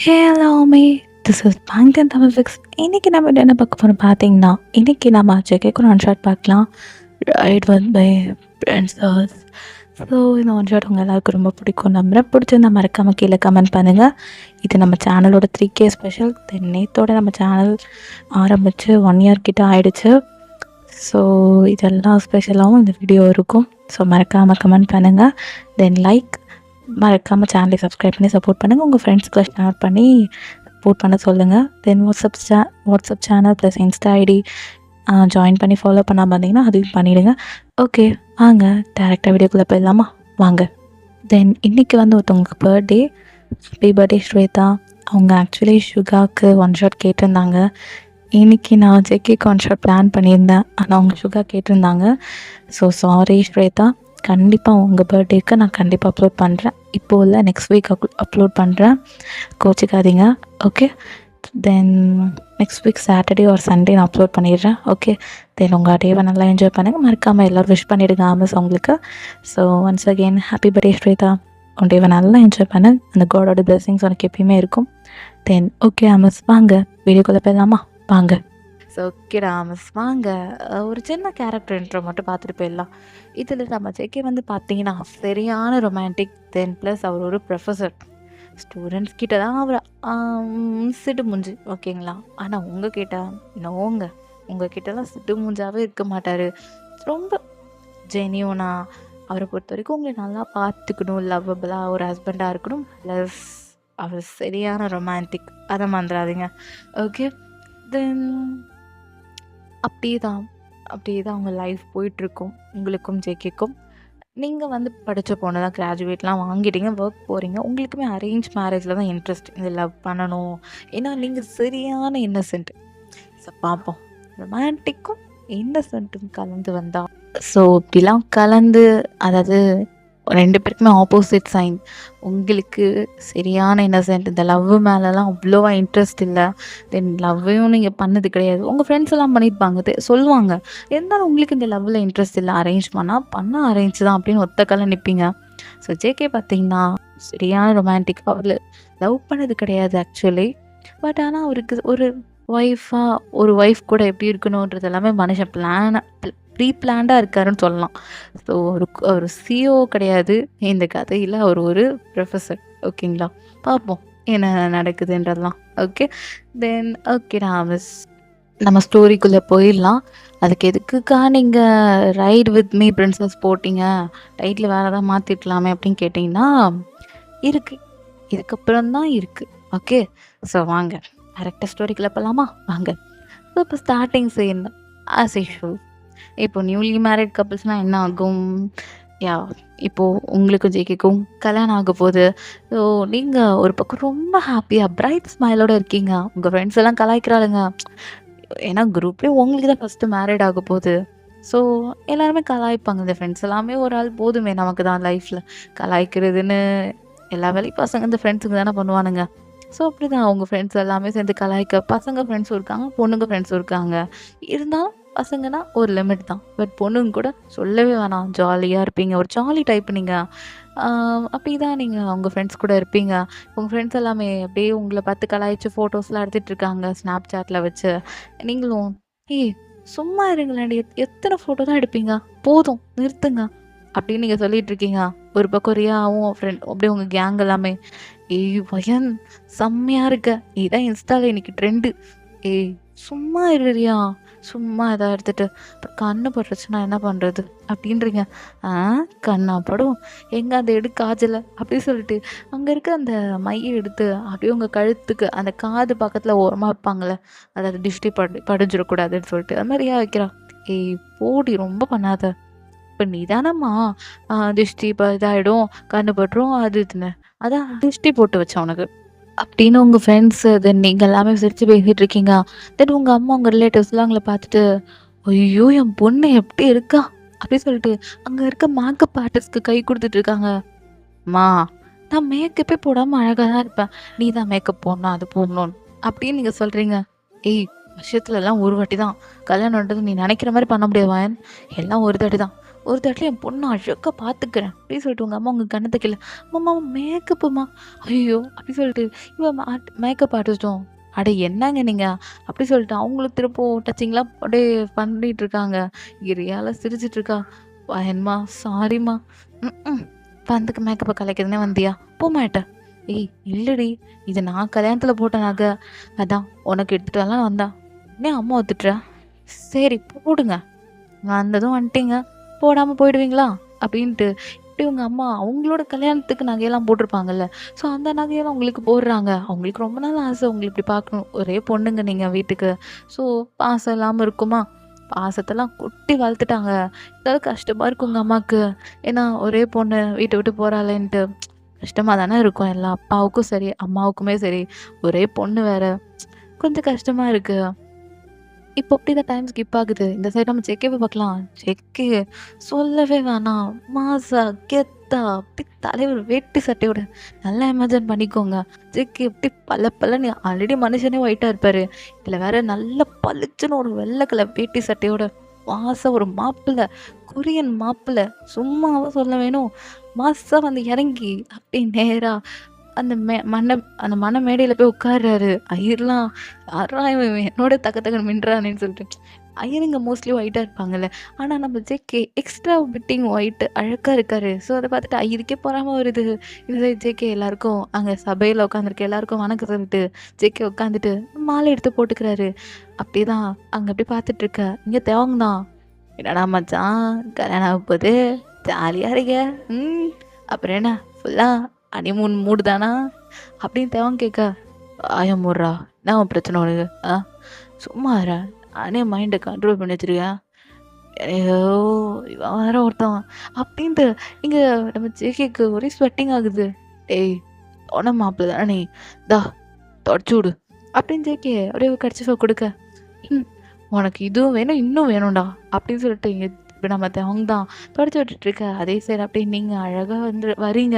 Hello me this is பேங்டன் Tamil fix. இன்றைக்கி நம்ம என்ன பார்க்க போகிறோம் பார்த்தீங்கன்னா, இன்றைக்கி நம்ம ஜெகேக்கு ஒன் ஷாட் பார்க்கலாம். Right one by princess. So இந்த ஒன் ஷாட் உங்கள் எல்லாருக்கும் ரொம்ப பிடிக்கும் நம்புகிறேன். பிடிச்சிருந்தா மறக்காமல் கீழே கமெண்ட் பண்ணுங்கள். இது நம்ம சேனலோட 3K ஸ்பெஷல். நேற்றோட நம்ம சேனல் ஆரம்பித்து 1 year கிட்ட ஆயிடுச்சு. ஸோ இதெல்லாம் ஸ்பெஷலாகவும் இந்த வீடியோ இருக்கும். ஸோ மறக்காமல் கமெண்ட் பண்ணுங்கள். தென் லைக், மறக்காமல் சேனலை சப்ஸ்கிரைப் பண்ணி சப்போர்ட் பண்ணுங்கள். உங்கள் ஃப்ரெண்ட்ஸ்க்கு ஷேர் பண்ணி சப்போர்ட் பண்ண சொல்லுங்கள். Then WhatsApp channel plus Insta ID join பண்ணி ஃபாலோ பண்ணாமல் இருந்தீங்கன்னா அதையும் பண்ணிவிடுங்க. ஓகே, வாங்க டேரெக்டாக வீடியோக்குள்ளே போயிடலாமா? வாங்க. தென் இன்றைக்கி வந்து ஒருத்தவங்களுக்கு பர்த்டே. Happy birthday Shweta. அவங்க ஆக்சுவலி சுகாவுக்கு ஒன் ஷாட் கேட்டிருந்தாங்க. இன்றைக்கி நான் ஜெக்கிக்கு ஒன் ஷாட் பிளான் பண்ணியிருந்தேன், ஆனால் அவங்க சுகா கேட்டிருந்தாங்க. So sorry Shweta. கண்டிப்பாக உங்கள் பர்த்டேக்கு நான் கண்டிப்பாக அப்லோட் பண்ணுறேன். இப்போது இல்லை, நெக்ஸ்ட் வீக் அப்லோட் பண்ணுறேன். கோச்சிக்காதீங்க. Okay. Then next week Saturday or Sunday நான் அப்லோட் பண்ணிடுறேன். ஓகே. தென் உங்கள் டேவை நல்லா என்ஜாய் பண்ணுங்கள். மறக்காமல் எல்லோரும் விஷ் பண்ணிவிடுங்க ஆமஸ் அவங்களுக்கு. So once again happy birthday Shweta. உன் டேவை நல்லா என்ஜாய் பண்ணு. அந்த காடோட பிளெஸிங்ஸ் உனக்கு எப்பயுமே இருக்கும். தென் ஓகே ஆமஸ், வாங்க வீடியோக்குள்ளே போயிடலாமா? வாங்க. ஸோ ஓகே ஆமஸ், வாங்க ஒரு சின்ன கேரக்டர் இன்ட்ரோ மட்டும் பார்த்துட்டு போயிடலாம். இதில் நம்ம ஜெகே வந்து பார்த்தீங்கன்னா சரியான ரொமான்டிக். தென் ப்ளஸ் அவர் ஒரு ப்ரொஃபஸர். ஸ்டூடெண்ட்ஸ் கிட்ட தான் அவர் சிட்டு மூஞ்சி, ஓகேங்களா? ஆனால் உங்ககிட்ட நோங்க, உங்ககிட்டலாம் சிட்டு மூஞ்சாவே இருக்க மாட்டார். ரொம்ப ஜெனியூனாக அவரை பொறுத்த வரைக்கும் உங்களை நல்லா பார்த்துக்கணும், லவ்வபிளாக ஒரு ஹஸ்பண்டாக இருக்கணும். ப்ளஸ் அவர் சரியான ரொமான்டிக், அதை மறந்துடாதீங்க. ஓகே. தென் அப்படியே தான் அவங்க லைஃப் போயிட்டுருக்கும். உங்களுக்கும் ஜேகேக்கும் நீங்கள் வந்து படித்த பொண்ணு தான், கிராஜுவேட்லாம் வாங்கிட்டீங்க, ஒர்க் போகிறீங்க. உங்களுக்குமே அரேஞ்ச் மேரேஜில் தான் இன்ட்ரெஸ்ட், இந்த லவ் பண்ணணும். ஏன்னா நீங்கள் சரியான இன்னசென்ட். ஸோ பார்ப்போம், ரொமான்டிக்கும் இன்னசென்ட்டும் கலந்து வந்தால். ஸோ இப்படிலாம் கலந்து, அதாவது 2 பேருக்குமே ஆப்போசிட் சைன். உங்களுக்கு சரியான இன்னசென்ட், இந்த லவ் மேலெலாம் அவ்வளோவா இன்ட்ரெஸ்ட் இல்லை. தென் லவ்வையும் நீங்கள் பண்ணது கிடையாது. உங்கள் ஃப்ரெண்ட்ஸ் எல்லாம் பண்ணியிருப்பாங்க, சொல்லுவாங்க. இருந்தாலும் உங்களுக்கு இந்த லவ்வில் இன்ட்ரெஸ்ட் இல்லை. அரேஞ்ச் பண்ண அரேஞ்ச் தான் அப்படின்னு ஒத்த கால நிற்பீங்க. ஸோ ஜேகே பார்த்தீங்கன்னா சரியான ரொமான்டிக். அவர் லவ் பண்ணது கிடையாது ஆக்சுவலி. பட் ஆனால் அவருக்கு ஒரு ஒய்ஃப் கூட எப்படி இருக்கணுன்றது எல்லாமே மனுஷன் ப்ரீ பிளான்டாக இருக்காருன்னு சொல்லலாம். ஸோ ஒரு சிஓ கிடையாது இந்த கதையில், அவர் ஒரு ப்ரொஃபஸர். ஓகேங்களா? பார்ப்போம் என்ன நடக்குதுன்றதெல்லாம். ஓகே. தென் ஓகே ராமஸ், நம்ம ஸ்டோரிக்குள்ளே போயிடலாம். அதுக்கு எதுக்குக்கா நீங்கள் ரைட் வித் மீ பிரின்சஸ் போட்டிங்க, டைட்டில் வேறு ஏதாவது மாற்றிக்கலாமே அப்படின்னு கேட்டிங்கன்னா, இருக்குது, இதுக்கப்புறம் தான் இருக்குது. ஓகே. ஸோ வாங்க கரெக்டாக ஸ்டோரிக்குள்ளே போகலாமா? வாங்க. ஸோ இப்போ ஸ்டார்டிங் சீன் ஆஸ் யூஷுவல். இப்போ நியூலி மேரிட் கப்புள்ஸ்னால் என்ன ஆகும்? இப்போது உங்களுக்கும் ஜேகேக்கும் கல்யாணம் ஆக போகுது. ஸோ நீங்கள் ஒரு பக்கம் ரொம்ப ஹாப்பியாக பிரைட் ஸ்மைலோடு இருக்கீங்க. உங்கள் ஃப்ரெண்ட்ஸ் எல்லாம் கலாய்க்கிறாளுங்க. ஏன்னா குரூப்லேயும் உங்களுக்கு தான் ஃபஸ்ட்டு மேரிட் ஆக போகுது. ஸோ எல்லாருமே கலாய்ப்பாங்க. இந்த ஃப்ரெண்ட்ஸ் எல்லாமே ஒரு ஆள் போதுமே நமக்கு தான் லைஃப்பில். கலாய்க்கிறதுன்னு எல்லா வேலையும் பசங்க இந்த ஃப்ரெண்ட்ஸுக்கு தானே பண்ணுவானுங்க. ஸோ அப்படி தான் அவங்க ஃப்ரெண்ட்ஸ் எல்லாமே சேர்ந்து கலாய்க்க. பசங்க ஃப்ரெண்ட்ஸும் இருக்காங்க, பொண்ணுங்க ஃப்ரெண்ட்ஸும் இருக்காங்க. இருந்தாலும் பசங்கன்னா ஒரு லிமிட் தான். பட் பொண்ணுங்க கூட சொல்லவே வேணாம், ஜாலியாக இருப்பீங்க. ஒரு ஜாலி டைப் நீங்கள். அப்படி தான் நீங்கள் அவங்க ஃப்ரெண்ட்ஸ் கூட இருப்பீங்க. உங்கள் ஃப்ரெண்ட்ஸ் எல்லாமே அப்படியே உங்களை பார்த்து கலாய்ச்சி ஃபோட்டோஸ்லாம் எடுத்துகிட்டு இருக்காங்க ஸ்னாப் சாட்டில் வச்சு. நீங்களும் சும்மா இருங்களேன்டி, எத்தனை ஃபோட்டோ தான் எடுப்பீங்க, போதும் நிறுத்துங்க அப்படின்னு நீங்கள் சொல்லிட்டு இருக்கீங்க. ஒரு பக்கம் ரியாவும் ஃப்ரெண்ட் அப்படியே உங்கள் கேங் எல்லாமே, வயன் செம்மையாக இருக்க, இதான் இன்ஸ்டாவில் இன்னைக்கு ட்ரெண்டு, சும்மா இருறியா, சும்மா எதாவது எடுத்துகிட்டு அப்புறம் கண்ணு பட்டுருச்சுன்னா என்ன பண்ணுறது அப்படின்றீங்க. கண்ணா படும், எங்கே அந்த எடு காஜலை அப்படி சொல்லிட்டு அங்கே இருக்க அந்த மையை எடுத்து அப்படியே உங்கள் கழுத்துக்கு அந்த காது பக்கத்தில் ஓரமாக வைப்பாங்களே, அதாவது டிஷ்டி படிஞ்சிடக்கூடாதுன்னு சொல்லிட்டு அது மாதிரியா வைக்கிறா. போடி ரொம்ப பண்ணாத, இப்போ நீ தானம்மா திருஷ்டி இதாகிடும், கண்ணு பட்டுரும், அது இதுன்னு அதான் திருஷ்டி போட்டு வச்சேன் உனக்கு அப்படின்னு உங்கள் ஃப்ரெண்ட்ஸு. தென் நீங்கள் எல்லாமே சிரித்து பேசிகிட்டு இருக்கீங்க. தென் உங்கள் அம்மா உங்கள் ரிலேட்டிவ்ஸ்லாம் அவங்கள பார்த்துட்டு, ஐயோ என் பொண்ணு எப்படி இருக்கா அப்படி சொல்லிட்டு அங்கே இருக்க மேக்கப் ஆர்டிஸ்ட்க்கு கை கொடுத்துட்டு இருக்காங்க. அம்மா, நான் மேக்கப்பே போடாமல் அழகாக தான் இருப்பேன், நீ தான் மேக்கப் போடணும், அது போடணும்னு அப்படின்னு நீங்கள் சொல்கிறீங்க. வருஷத்துலலாம் ஒரு வாட்டி தான் கல்யாணம்ன்றது, நீ நினைக்கிற மாதிரி பண்ண முடியாது வாயன், எல்லாம் ஒரு தாட்டி தான். ஒரு தடவை என் பொண்ணு அழகா பார்த்துக்கிறேன் அப்படின்னு சொல்லிட்டு உங்கள் அம்மா உங்கள் கண்ணத்தை கீழே அம்மா மேக்கப்புமா ஐயோ அப்படி சொல்லிட்டு இவன் மேக்கப் ஆர்டிஸ்ட்டும் அட என்னங்க நீங்கள் அப்படி சொல்லிட்டு அவங்களும் திருப்போ டச்சிங்லாம் அப்படியே பண்ணிட்டு இருக்காங்க. ரியால சிரிச்சிட்டு இருக்கா. என்னம்மா சாரிம்மா. ம் வந்துக்கு மேக்கப்பை கலைக்கிறதுனே வந்தியா போமாட்டேன். ஏய் இல்லடி இது நான் கல்யாணத்தில் போட்ட நகை அதான் உனக்கு எடுத்துட்டு வரலாம் வந்தா ஏன் அம்மா ஒத்துட்டுற சரி போடுங்க வந்ததும் வந்துட்டீங்க போடாமல் போயிடுவீங்களா அப்படின்ட்டு இப்படி உங்கள் அம்மா அவங்களோட கல்யாணத்துக்கு நகையெல்லாம் போட்டிருப்பாங்கல்ல ஸோ அந்த நகையெல்லாம் உங்களுக்கு போடுறாங்க. அவங்களுக்கு ரொம்ப நாள் ஆசை உங்களை இப்படி பார்க்கணும். ஒரே பொண்ணுங்க நீங்கள் வீட்டுக்கு. ஸோ பாசம் இல்லாமல் இருக்குமா பாசத்தெல்லாம் கொட்டி வளர்த்துட்டாங்க. ஏதாவது கஷ்டமாக இருக்கும் உங்கள் அம்மாவுக்கு. ஏன்னா ஒரே பொண்ணு வீட்டை விட்டு போகிறாளேன்ட்டு கஷ்டமாக தானே இருக்கும். எல்லா அப்பாவுக்கும் சரி அம்மாவுக்குமே சரி ஒரே பொண்ணு வேற கொஞ்சம் கஷ்டமாக இருக்குது. இப்போ அப்படிதான் டைம் ஸ்கிப் ஆகுது. இந்த சைடு நம்ம ஜெக்கேவை பார்க்கலாம். ஜெக்கே சொல்லவே வேணாம். மாசா, கெத்தா அப்படி தலைவர் வேட்டி சட்டையோட நல்லா இமேஜின் பண்ணிக்கோங்க. ஜெக்கே எப்படி பல்லன்னு ஆல்ரெடி மனுஷனே ஒயிட்டா இருப்பாரு. இதில் வேற நல்ல பளிச்சுன்னு ஒரு வெள்ளை கலர் வேட்டி சட்டையோட மாசா ஒரு மாப்பிள்ளை கொரியன் மாப்பிள்ளை சும்மாவா சொல்ல வேணும். மாசா வந்து இறங்கி அப்படி நேரா அந்த அந்த மன மேடையில் போய் உட்கார்றாரு. ஐயர்லாம் யாரா இவன் என்னோட தக்கன்னு மின்றானேன்னு சொல்லிட்டு ஐயருங்க மோஸ்ட்லி ஒயிட்டாக இருப்பாங்கல்ல. ஆனால் நம்ம ஜேகே எக்ஸ்ட்ரா பிட்டிங் ஒயிட்டு அழகாக இருக்காரு. ஸோ அதை பார்த்துட்டு ஐயருக்கே பொறாமல் வருது. இது ஜேகே எல்லாருக்கும் அங்கே சபையில் உட்காந்துருக்க எல்லாருக்கும் வணக்கம் சொல்லிட்டு ஜேகே உட்காந்துட்டு மாலை எடுத்து போட்டுக்கிறாரு. அப்படி தான் அங்கே அப்படி பார்த்துட்ருக்க இங்கே தேவங்க தான் என்னடா மச்சான் கல்யாணம் ஆக போகுது ஜாலியாக இருக்க அப்புறம் என்ன ஃபுல்லாக ஹனிமூன் மூடு தானா அப்படின்னு தேவன் கேட்க ஆயம் மூடுறா என்ன உன் பிரச்சனை உனக்கு சும்மா நானே மைண்டை கண்ட்ரோல் பண்ணி வச்சிருக்கேன். ஐயோ இவன் வேற ஒருத்தவன் அப்படின்ட்டு இங்கே நம்ம ஜேகேக்கு ஒரே ஸ்வெட்டிங் ஆகுது. டேய் உன மாப்பிள்ள தானே நீ தா தொடச்சு விடு அப்படின்னு ஜேகே அப்படியே கடிச்சு கொடுக்க உனக்கு இதுவும் வேணும் இன்னும் வேணும்டா அப்படின்னு சொல்லிட்டு இங்கே இப்போ நம்ம அவங்க தான் தொடச்சி விட்டுட்ருக்க. அதே சரி அப்படியே நீங்கள் அழகாக வந்து வரீங்க.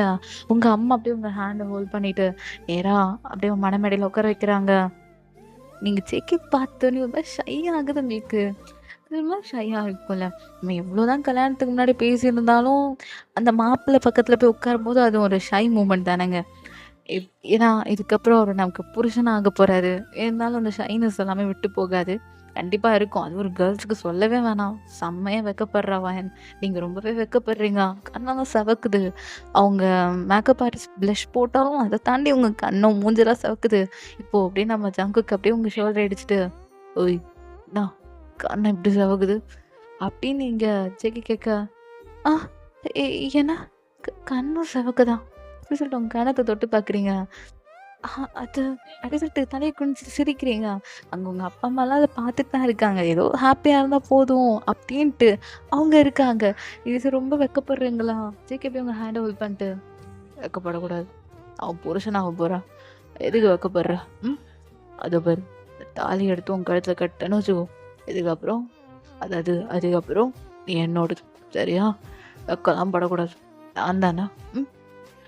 உங்கள் அம்மா அப்படியே உங்கள் ஹேண்டை ஹோல்ட் பண்ணிவிட்டு நேராக அப்படியே மனமேடையில் உட்கார வைக்கிறாங்க. நீங்கள் ஜேகே பார்த்தோன்னே ரொம்ப ஷை ஆகுது. உங்களுக்கு இது மாதிரி ஷையாக இருக்கும்ல. நம்ம எவ்வளோதான் கல்யாணத்துக்கு முன்னாடி பேசியிருந்தாலும் அந்த மாப்பிள்ளை பக்கத்தில் போய் உட்காரும்போது அது ஒரு ஷை மூமெண்ட் தானேங்க. ஏன்னா இதுக்கப்புறம் அவர் நமக்கு புருஷனாக ஆக போகிறாரு. இருந்தாலும் அந்த ஷைனஸ் எல்லாமே விட்டு போகாது. கண்டிப்பாக இருக்கும். அது ஒரு கேர்ள்ஸுக்கு சொல்லவே வேணாம். செம்மையாக வெக்கப்படுறா வாயன். நீங்கள் ரொம்பவே வெக்கப்படுறீங்க. கண்ணெல்லாம் செவக்குது. அவங்க மேக்கப் ஆர்டிஸ்ட் ப்ளஷ் போட்டாலும் அதை தாண்டி உங்கள் கண்ணம் மூஞ்செல்லாம் செவக்குது. இப்போது அப்படியே நம்ம ஜங்குக்கு அப்படியே உங்கள் ஷோல்டர் அடிச்சுட்டு ஓய் நான் கண்ணை இப்படி செவக்குது அப்படின்னு நீங்கள் ஜெகி கேட்க ஏன்னா கண்ணும் செவக்குதான் அப்படி சொல்லிட்டு உங்கள் கணத்தை தொட்டு பார்க்குறீங்க. அது அப்படி சொல்லிட்டு தலையை குனிஞ்சிட்டு சிரிக்கிறீங்க. அங்கே உங்கள் அப்பா அம்மாலாம் அதை பார்த்துட்டு தான் இருக்காங்க. ஏதோ ஹாப்பியாக இருந்தால் போதும் அப்படின்ட்டு அவங்க இருக்காங்க. இது ரொம்ப வெக்கப்படுறீங்களா ஜேகே போய் உங்கள் ஹேண்டை ஹோல்ட் பண்ணிட்டு வெக்கப்படக்கூடாது. அவன் புருஷனாக போகிறா எதுக்கு வெக்கப்படுறா அதை பாரு தாலி எடுத்து உன் கழுத்தில் கட்டன்னு வச்சுக்கோ. இதுக்கப்புறம் அதுக்கப்புறம் நீ என்னோடது சரியா வெக்கலாம் படக்கூடாது. நான் தானே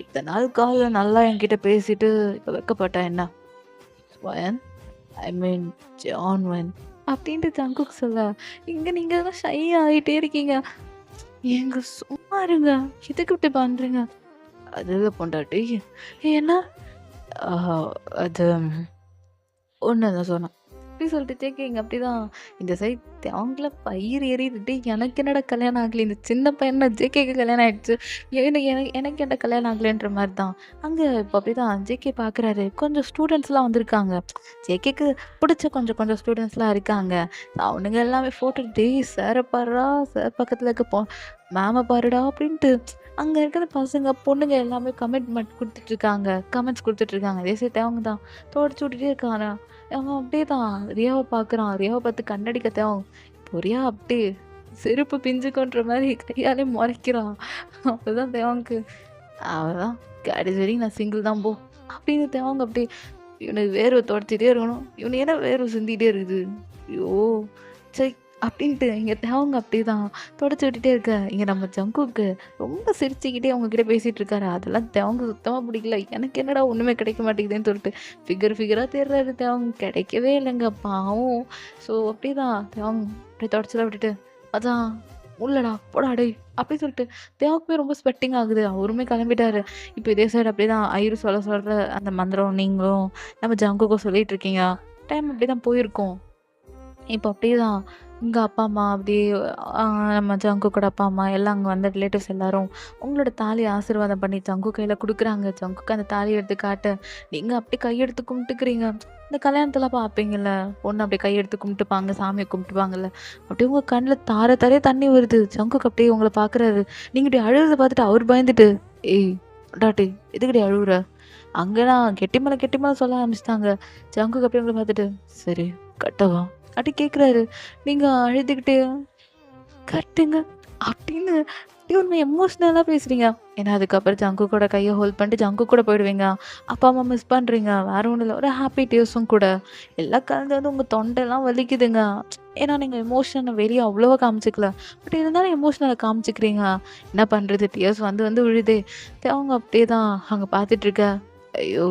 இத்தனை நாள் காலில் நல்லா என்கிட்ட பேசிட்டு இப்போ வெக்கப்பட்டா என்ன ஸ்வயன் ஐ மீன் ஜான்வன் அப்படின்ட்டு ஜங்குக்கு சொல்ல இங்கே நீங்கள் தான் ஷை ஆகிட்டே இருக்கீங்க. எங்க சும்மா இருங்க எதுக்கு இப்படி பண்ணுறீங்க. அது பொண்டாட்டி ஏன்னா அது ஒன்று தான் சொன்னேன் அப்படி சொல்லிட்டு ஜேகேங்க அப்படிதான் இந்த சைட் அவங்கள பயிர் ஏறிட்டு எனக்கு என்னடா கல்யாணம் ஆகலை இந்த சின்ன பையனை ஜேகேக்கு கல்யாணம் ஆகிடுச்சு எனக்கு என்ன கல்யாணம் ஆகலைன்ற மாதிரி தான் அங்கே இப்போ அப்படிதான் ஜேகே பார்க்குறாரு. கொஞ்சம் ஸ்டூடெண்ட்ஸ்லாம் வந்திருக்காங்க. ஜேகேக்கு பிடிச்ச கொஞ்சம் ஸ்டூடெண்ட்ஸ்லாம் இருக்காங்க. அவனுங்க எல்லாமே ஃபோட்டோ டேய் சாரை பாருடா சார் பக்கத்தில் இருக்க மேமை பாருடா அப்படின்ட்டு அங்கே இருக்கிற பசங்க பொண்ணுங்க எல்லாமே கமெண்ட்ஸ் கொடுத்துட்ருக்காங்க. அதே சேர்த்து அவங்க தான் தொடச்சி விட்டுட்டே இருக்காங்க. அவன் அப்படியே தான் ரியாவை பார்க்குறான். ரியாவை பார்த்து கண்ணடிக்க தேவன் இப்போ ரியா அப்படியே செருப்பு பிஞ்சுக்கோன்ற மாதிரி கையாலே முறைக்கிறான். அப்போதான் தேவனுக்கு அவதான் கடைசி வரைக்கும் நான் சிங்கிள் தான் போ அப்படின்னு தேவங்க அப்படியே இவனுக்கு வேர்வை தொடச்சிட்டே இருக்கணும். இவனு ஏன்னா வேர்வை சிந்திகிட்டே இருக்குது. ஐயோ சரி அப்படின்ட்டு இங்கே தேவங்க அப்படி தான் தொடச்சி விட்டுட்டே இருக்க. இங்கே நம்ம ஜங்குக்கு ரொம்ப சிரிச்சுக்கிட்டே அவங்கக்கிட்ட பேசிகிட்டு இருக்காரு. அதெல்லாம் தேவங்க சுத்தமாக பிடிக்கல. எனக்கு என்னடா ஒன்றுமே கிடைக்க மாட்டேங்குதுன்னு சொல்லிட்டு ஃபிகராக தேடுறாரு. தேவங்க கிடைக்கவே இல்லைங்க பாவம். ஸோ அப்படி தான் தேவங்க அப்படியே தொடச்சலாம் விட்டுட்டு அதான் "உள்ளடா, போடா டேய்" அப்படின்னு சொல்லிட்டு தேவாக்குமே ரொம்ப ஸ்வெட்டிங் ஆகுது. அவருமே கிளம்பிட்டாரு. இப்போ இதே சைடு அப்படிதான் ஐயரு சொல்ல சொல்ற அந்த மந்திரம் நீங்களும் நம்ம ஜங்குக்கும் சொல்லிட்டு இருக்கீங்க. டைம் அப்படிதான் போயிருக்கும். இப்போ அப்படியேதான் எங்க அப்பா, அம்மா அப்படியே அ நம்ம ஜங்குக்கோட அப்பா, அம்மா எல்லாம் அங்க வந்த ரிலேட்டிவ்ஸ் எல்லாரும் உங்களோட தாலிய ஆசீர்வாதம் பண்ணி ஜங்கு கையில குடுக்குறாங்க. ஜங்குக்கு அந்த தாலிய எடுத்து காட்ட, நீங்க அப்படியே கையெடுத்து கும்பிட்டுக்கிறீங்க. இந்த கல்யாணத்துல பார்ப்பீங்கல்ல, பொண்ணு அப்படியே கையெடுத்து கும்பிட்டுப்பாங்க, சாமிய கும்பிட்டுப்பாங்கல்ல. அப்படியே உங்க கண்ல தார தாரையா தண்ணி வருது. ஜங்குக்கு அப்படியே உங்கள பார்க்குறாரு. நீங்க இப்படி அழுறத பார்த்துட்டு அவரு பயந்துட்டு, "ஏய் பொண்டாட்டி எதுக்குடி அழுவுற?" அங்கலாம் கெட்டி மேல கெட்டி மேல சொல்ல ஆரம்பிச்சுட்டாங்க. ஜங்குக்கு அப்படியே உங்கள பார்த்துட்டு, "சரி கட்டவா?" அப்படி கேட்குறாரு. நீங்க அழுதுகிட்டே, "கட்டுங்க" அப்படின்னு அப்படியே ஒரு எமோஷனலா பேசுறீங்க. ஏன்னா அதுக்கப்புறம் ஜங்கு கூட கைய ஹோல்ட் பண்ணிட்டு ஜங்கு கூட போயிடுவீங்க. அப்பா, அம்மா மிஸ் பண்றீங்க. வேற ஒண்ணும் இல்ல. ஒரு ஹாப்பி டேஸும் கூட. எல்லாம் கலந்து வந்து உங்க தொண்டைலாம் வலிக்குதுங்க. ஏன்னா நீங்க எமோஷன வெளிய அவ்வளவா காமிச்சுக்கல. பட் இருந்தாலும் எமோஷனல காமிச்சுக்கிறீங்க. என்ன பண்றது? டீயர்ஸ் வந்து வந்து விழுதே. அவங்க அப்படியே தான் அங்க பார்த்துட்டு இருக்க. ஐயோ!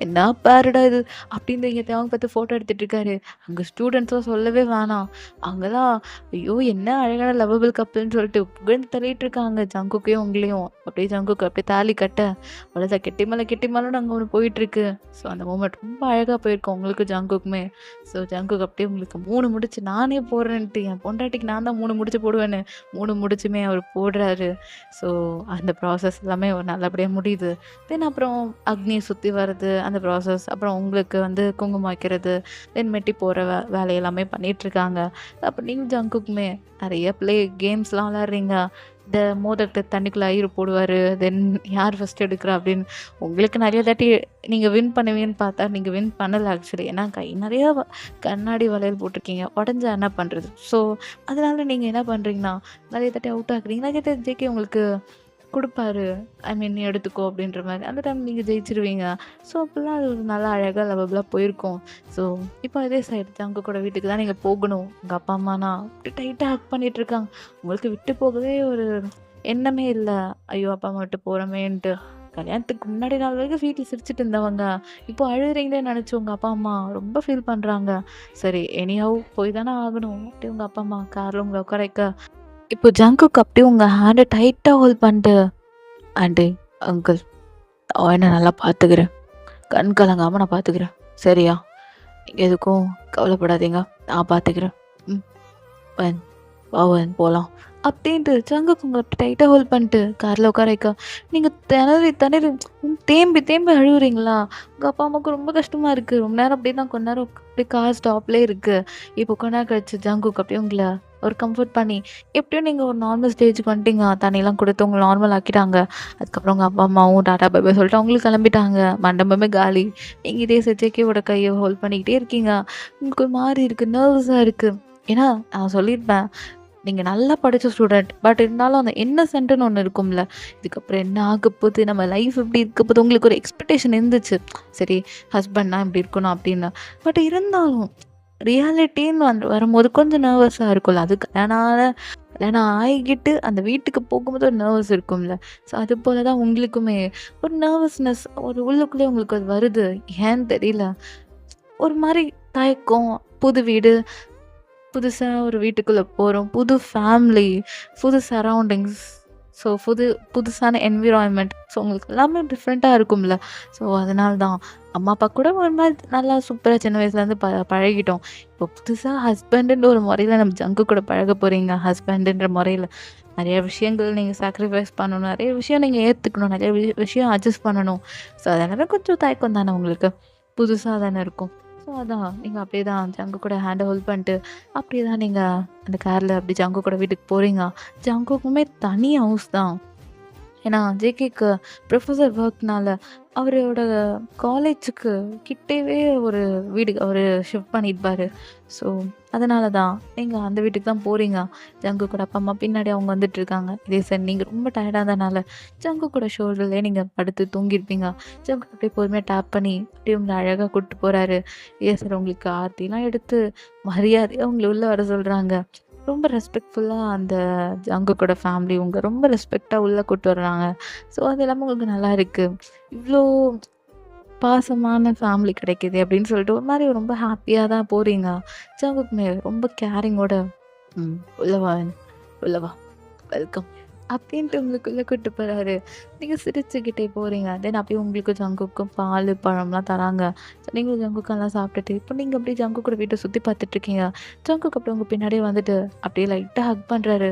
என்ன பேருடா இது! அப்படின்னு இங்க தேவங்க பார்த்து ஃபோட்டோ எடுத்துட்டு இருக்காரு. அங்க ஸ்டூடண்ட்ஸ்லாம் சொல்லவே வேணாம். அங்கலாம் ஐயோ! என்ன அழகான லவ்வபிள் கப்புல்ன்னு சொல்லிட்டு புகழ்ந்து தள்ளிட்டு இருக்காங்க. ஜங்குக்கையும் உங்களையும். அப்படியே ஜங்குக்கு அப்படியே தாலி கட்ட, அவ்வளோதான் கெட்டி மேல கெட்டி மேலன்னு அங்க ஒண்ணு போயிட்டுருக்கு. ஸோ அந்த மூமெண்ட் ரொம்ப அழகா போயிருக்கும் உங்களுக்கும் ஜங்குக்குமே. ஸோ ஜங்குக்கு அப்படியே உங்களுக்கு 3 முடிச்சு நானே போடுறேன்ட்டு என் பொண்டாட்டிக்கு நான் தான் 3 முடிச்சு போடுவேன்னு 3 முடிச்சுமே அவர் போடுறாரு. ஸோ அந்த ப்ராசஸ் எல்லாமே ஒரு நல்லபடியா முடியுது. தென் அப்புறம் அக்னிய சுத்தி வர்றது, அந்த ப்ராசஸ். அப்புறம் உங்களுக்கு வந்து குங்குமம் வைக்கிறது, தென் மெட்டி போடுற வேலை எல்லாமே பண்ணிட்டுருக்காங்க. அப்புறம் நீங்க ஜங்குக்குமே நெறைய கேம்ஸ்லாம் விளையாடுறீங்க. இந்த மோதிரத்த தண்ணிக்குள்ள ஐயரு போடுவாரு. தென் யார் ஃபர்ஸ்ட் எடுக்கிறா அப்படின்னு. உங்களுக்கு நெறைய தாட்டி நீங்க வின் பண்ணுவீங்கன்னு பார்த்தா, நீங்க வின் பண்ணல ஆக்சுவலி. ஏன்னா கை நெறையா கண்ணாடி வளையல் போட்டிருக்கீங்க. உடஞ்சா என்ன பண்றது? ஸோ அதனால நீங்க என்ன பண்றீங்கன்னா, நெறைய தாட்டி அவுட் ஆகுறீங்க. நெறைய தாட்டி ஜேகே உங்களுக்கு குடுப்பாரு. ஐ மீன் நீ எடுத்துக்கோ அப்படின்ற மாரி. அந்த டைம் நீங்க ஜெயிச்சுருவீங்க. ஸோ அப்பலாம் அது ஒரு நல்லா அழகா லவபுளா போயிருக்கும். ஸோ இப்போ அதே சைடு ஜங்கு கூட வீட்டுக்கு தான் நீங்க போகணும். உங்க அப்பா, அம்மானா அப்படி டைட்டா ஹக் பண்ணிட்டு இருக்காங்க. உங்களுக்கு விட்டு போகவே ஒரு எண்ணமே இல்ல. ஐயோ! அப்பா, அம்மா விட்டு போறோமேன்ட்டு. கல்யாணத்துக்கு முன்னாடி நாள் வரைக்கும் வீட்ல சிரிச்சுட்டு இருந்தவங்க, இப்போ அழுகுறீங்களேன்னு நெனச்சு உங்க அப்பா, அம்மா ரொம்ப ஃபீல் பண்றாங்க. சரி எனிஹவ் போய் தானே ஆகணும். அப்படியே உங்க அப்பா, அம்மா கார்ல உங்கள உட்கார வைக்க, இப்போ ஜங்குக்கு அப்படியே உங்க ஹேண்ட டைட்டா ஹோல்ட் பண்ணிட்டு, "ஆன்டி, அங்கிள் நான் என்ன நல்லா பார்த்துக்கிறேன். கண் கலங்காம நான் பார்த்துக்கிறேன். சரியா? நீங்க எதுக்கும் கவலைப்படாதீங்க. நான் பார்த்துக்கிறேன். ம். வா போலாம்." அப்படின்ட்டு ஜங்குக்கு உங்கள அப்படி டைட்டா ஹோல்ட் பண்ணிட்டு கார்ல உட்கார வைக்க, நீங்க திணறி திணறி தேம்பி தேம்பி அழுவுறீங்களா? உங்க அப்பா, அம்மாவுக்கு ரொம்ப கஷ்டமா இருக்கு. ரொம்ப நேரம் அப்படியே தான் கொஞ்ச நேரம் அப்படியே கார் ஸ்டாப்லயே இருக்கு. இப்போ கொஞ்ச நேரம் கழிச்சு ஜங்குக்கு அப்படியே உங்கள ஒரு கம்ஃபர்ட் பண்ணி, எப்படியோ நீங்க ஒரு நார்மல் ஸ்டேஜ்க்கு வந்துட்டீங்க. தண்ணிலாம் குடுத்து உங்கள நார்மல் ஆக்கிட்டாங்க. அதுக்கப்புறம் உங்க அப்பா, அம்மாவும் டாடா பை பை சொல்லிட்டு அவங்களும் கிளம்பிட்டாங்க. மண்டபமே காலி. நீங்க இதே ஜேகேவோட கைய ஹோல்ட் பண்ணிக்கிட்டே இருக்கீங்க. உங்களுக்கு ஒரு மாரி இருக்கு. நர்வஸா இருக்கு. ஏன்னா நான் சொல்லியிருப்பேன். நீங்க நல்லா படிச்ச ஸ்டூடண்ட். பட் இருந்தாலும் அந்த இன்னசென்ட்ன்னு ஒண்ணு இருக்கும்ல. இதுக்கப்புறம் என்ன ஆகப்போது? நம்ம லைஃப் எப்படி இருக்க போது? உங்களுக்கு ஒரு எக்ஸ்பெக்டேஷன் இருந்துச்சு. சரி ஹஸ்பண்ட்னா இப்படி இருக்கணும் அப்படின்னு. பட் இருந்தாலும் ரியாலிட்டின்னு வரும்போது கொஞ்சம் நர்வஸா இருக்கும்ல. அது கல்யாணம் ஆகிக்கிட்டு அந்த வீட்டுக்கு போகும்போது ஒரு நர்வஸ் இருக்கும்ல. ஸோ அதுபோல தான் உங்களுக்குமே ஒரு நர்வஸ்னஸ் ஒரு உள்ளுக்குள்ளேயே உங்களுக்கு அது வருது. ஏன்னு தெரியல. ஒரு மாரி தயக்கம், புது வீடு புதுசா ஒரு வீட்டுக்குள்ள போறோம். புது ஃபேமிலி, புது சரவுண்டிங்ஸ். ஸோ புதுசான என்விரான்மெண்ட். ஸோ உங்களுக்கு எல்லாமே டிஃப்ரெண்ட்டா இருக்கும்ல. ஸோ அதனால தான் அம்மா, அப்பா கூட ஒரு மாரி நல்லா சூப்பரா சின்ன வயசுலேருந்து பழகிட்டோம். இப்போ புதுசா ஹஸ்பண்டுன்ற ஒரு முறையில நம்ம ஜங்கு கூட பழக போறீங்க. ஹஸ்பண்டுன்ற முறையில நெறைய விஷயங்கள் நீங்க சாக்ரிஃபைஸ் பண்ணணும். நெறைய விஷயம் நீங்க ஏத்துக்கணும். நெறைய விஷயம் அட்ஜஸ்ட் பண்ணணும். ஸோ அதனால கொஞ்சம் தயக்கம் தானே உங்களுக்கு. புதுசா தானே இருக்கும். ஸோ அதான் நீங்க அப்படியே தான் ஜங்கு கூட ஹேண்ட ஹோல்ட் பண்ணிட்டு, அப்படியே தான் நீங்க அந்த கார்ல அப்படி ஜங்கு கூட வீட்டுக்கு போறீங்க. ஜங்குக்குமே தனி ஹவுஸ் தான். ஏன்னா ஜேகேக்கு ப்ரொஃபஸர் ஒர்க்னால அவரோட காலேஜுக்கு கிட்டவே ஒரு வீடு அவரு ஷிஃப்ட் பண்ணியிருப்பாரு. ஸோ அதனால தான் நீங்க அந்த வீட்டுக்கு தான் போறீங்க. ஜங்கு கூட அப்பா, அம்மா பின்னாடி அவங்க வந்துட்டுருக்காங்க. இதே சார் நீங்க ரொம்ப டயர்டா இருந்தனால ஜங்கு கூட ஷோல்டர்லயே நீங்க படுத்து தூங்கியிருப்பீங்க. ஜங்கு அப்படியே பொறுமையா டேப் பண்ணி அப்படியே உங்கள அழகா கூட்டு போறாரு. இதே சார் உங்களுக்கு ஆர்த்திலாம் எடுத்து மரியாதையா உங்கள உள்ள வர சொல்றாங்க. ரொம்ப ரெஸ்பெக்ட்ஃபுல்லா அந்த ஜங்குக்கோட ஃபேமிலி உங்கள ரொம்ப ரெஸ்பெக்ட்டா உள்ள கூட்டு வர்றாங்க. ஸோ அது எல்லாமே உங்களுக்கு நல்லா இருக்கு. இவ்ளோ பாசமான ஃபேமிலி கிடைக்குதே அப்படின்னு சொல்லிட்டு ஒரு மாரி ரொம்ப ஹாப்பியா தான் போறீங்க. ஜங்குக்குமே ரொம்ப கேரிங்கோட, "ம் உள்ள வா" உள்ள வா, வெல்கம் அப்படின்ட்டு உங்களுக்குள்ள கூட்டு போறாரு. நீங்க சிரிச்சுக்கிட்டே போறீங்க. தென் அப்படியே உங்களுக்கு ஜங்குக்கும் பாலு, பழம்லாம் தராங்க. நீங்களும் ஜங்குக்கும் எல்லாம் சாப்பிட்டுட்டு, இப்போ நீங்க அப்படியே ஜங்கு கூட வீட்ட சுத்தி பார்த்துட்டு இருக்கீங்க. ஜங்குக்கு அப்படியே உங்க பின்னாடியே வந்துட்டு அப்படியே லைட்டா ஹக் பண்றாரு.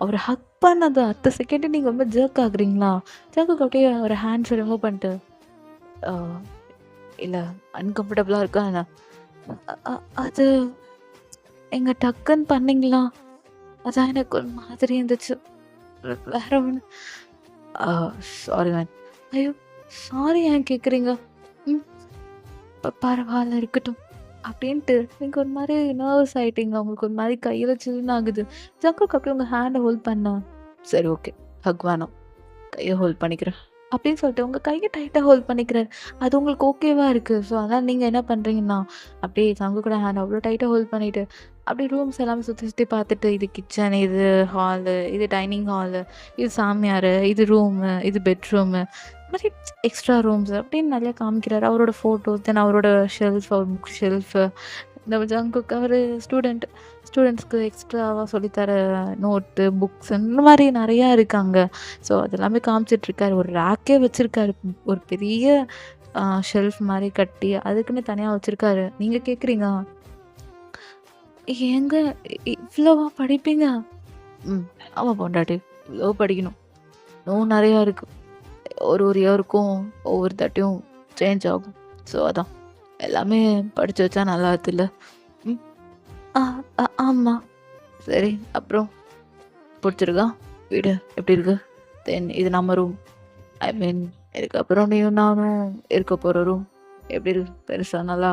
அவரு ஹக் பண்ணது அடுத்த செகண்ட் நீங்க ரொம்ப ஜெர்க் ஆகுறீங்களா? ஜங்குக்கு அப்படியே ஒரு ஹேண்ட்ஸ ரிமூவ் பண்ணிட்டு, "ஆ இல்ல அன்கம்ஃபர்டபுளா இருக்கா என்ன?" "அ அ அது எங்க டக்குன்னு பண்ணீங்களா? அதான் எனக்கு ஒரு மாதிரி இருந்துச்சு. வேற ஒண்ணு." "ஆ சாரி மேம்." "ஐயோ! சாரி ஏன் கேட்குறீங்க? ம் பரவால்ல இருக்கட்டும்." அப்படின்ட்டு நீங்க ஒரு மாரி நர்வஸ் ஆயிட்டீங்க. உங்களுக்கு ஒரு மாரி கையில சில்லுன்னு ஆகுது. ஜங்குக்கு அப்படியே உங்க ஹேண்ட ஹோல்ட் பண்ணா, "சரி ஓகே. ஹக் வேணாம். கைய ஹோல்ட் பண்ணிக்கிறேன்." அப்படின்னு சொல்லிட்டு உங்க கைய டைட்டா ஹோல்ட் பண்ணிக்கிறாரு. அது உங்களுக்கு ஓகேவா இருக்கு. ஸோ, அதனால நீங்க என்ன பண்றீங்கன்னா, அப்படியே சங்கு கூட ஹேண்ட் அவ்ளோ டைட்டா ஹோல்ட் பண்ணிட்டு, அப்படியே ரூம்ஸ் எல்லாமே சுத்தி சுத்தி பார்த்துட்டு, இது கிச்சன், இது ஹாலு, இது டைனிங் ஹாலு, இது சாமியாரு, இது ரூமு, இது பெட்ரூமு, இந்த மாரி எக்ஸ்ட்ரா ரூம்ஸ் அப்படின்னு நெறைய காமிக்கிறாரு. அவரோட ஃபோட்டோஸ், தென் அவரோட ஷெல்ஃப், அவர் புக் ஷெல்ஃபு, இந்த ஜங்குக்கு அவரு ஸ்டூடண்ட்ஸ்க்கு எக்ஸ்ட்ராவா சொல்லி தர நோட்டு, புக்ஸ் இந்த மாரி நெறையா இருக்கு அங்க. ஸோ, அது எல்லாமே காமிச்சிட்டுருக்காரு. ஒரு ரேக்கே வச்சிருக்காரு. ஒரு பெரிய ஷெல்ஃப் மாரி கட்டி, அதுக்குன்னு தனியா வச்சிருக்காரு. நீங்க கேட்குறீங்க, "ஏங்க இவ்ளோவா படிப்பீங்க?" "ம். ஆமா பொண்டாட்டி. இவ்ளோ படிக்கணும். இன்னும் நெறையா இருக்கு. ஒரு ஒரு இயருக்கும் ஒவ்வொரு தாட்டியும் சேஞ்ச் ஆகும். ஸோ, அதான். எல்லாமே படிச்சு வச்சா நல்லாருக்குல்ல." "ம். ஆ ஆமா. சரி. அப்புறம் புடிச்சிருக்கா? வீடு எப்படி இருக்கு? தென் இது நம்ம ரூம். ஐ மீன் இதுக்கப்புறம் நீயும் நானும் இருக்க போற ரூம். எப்படி இருக்கு? பெருசா நல்லா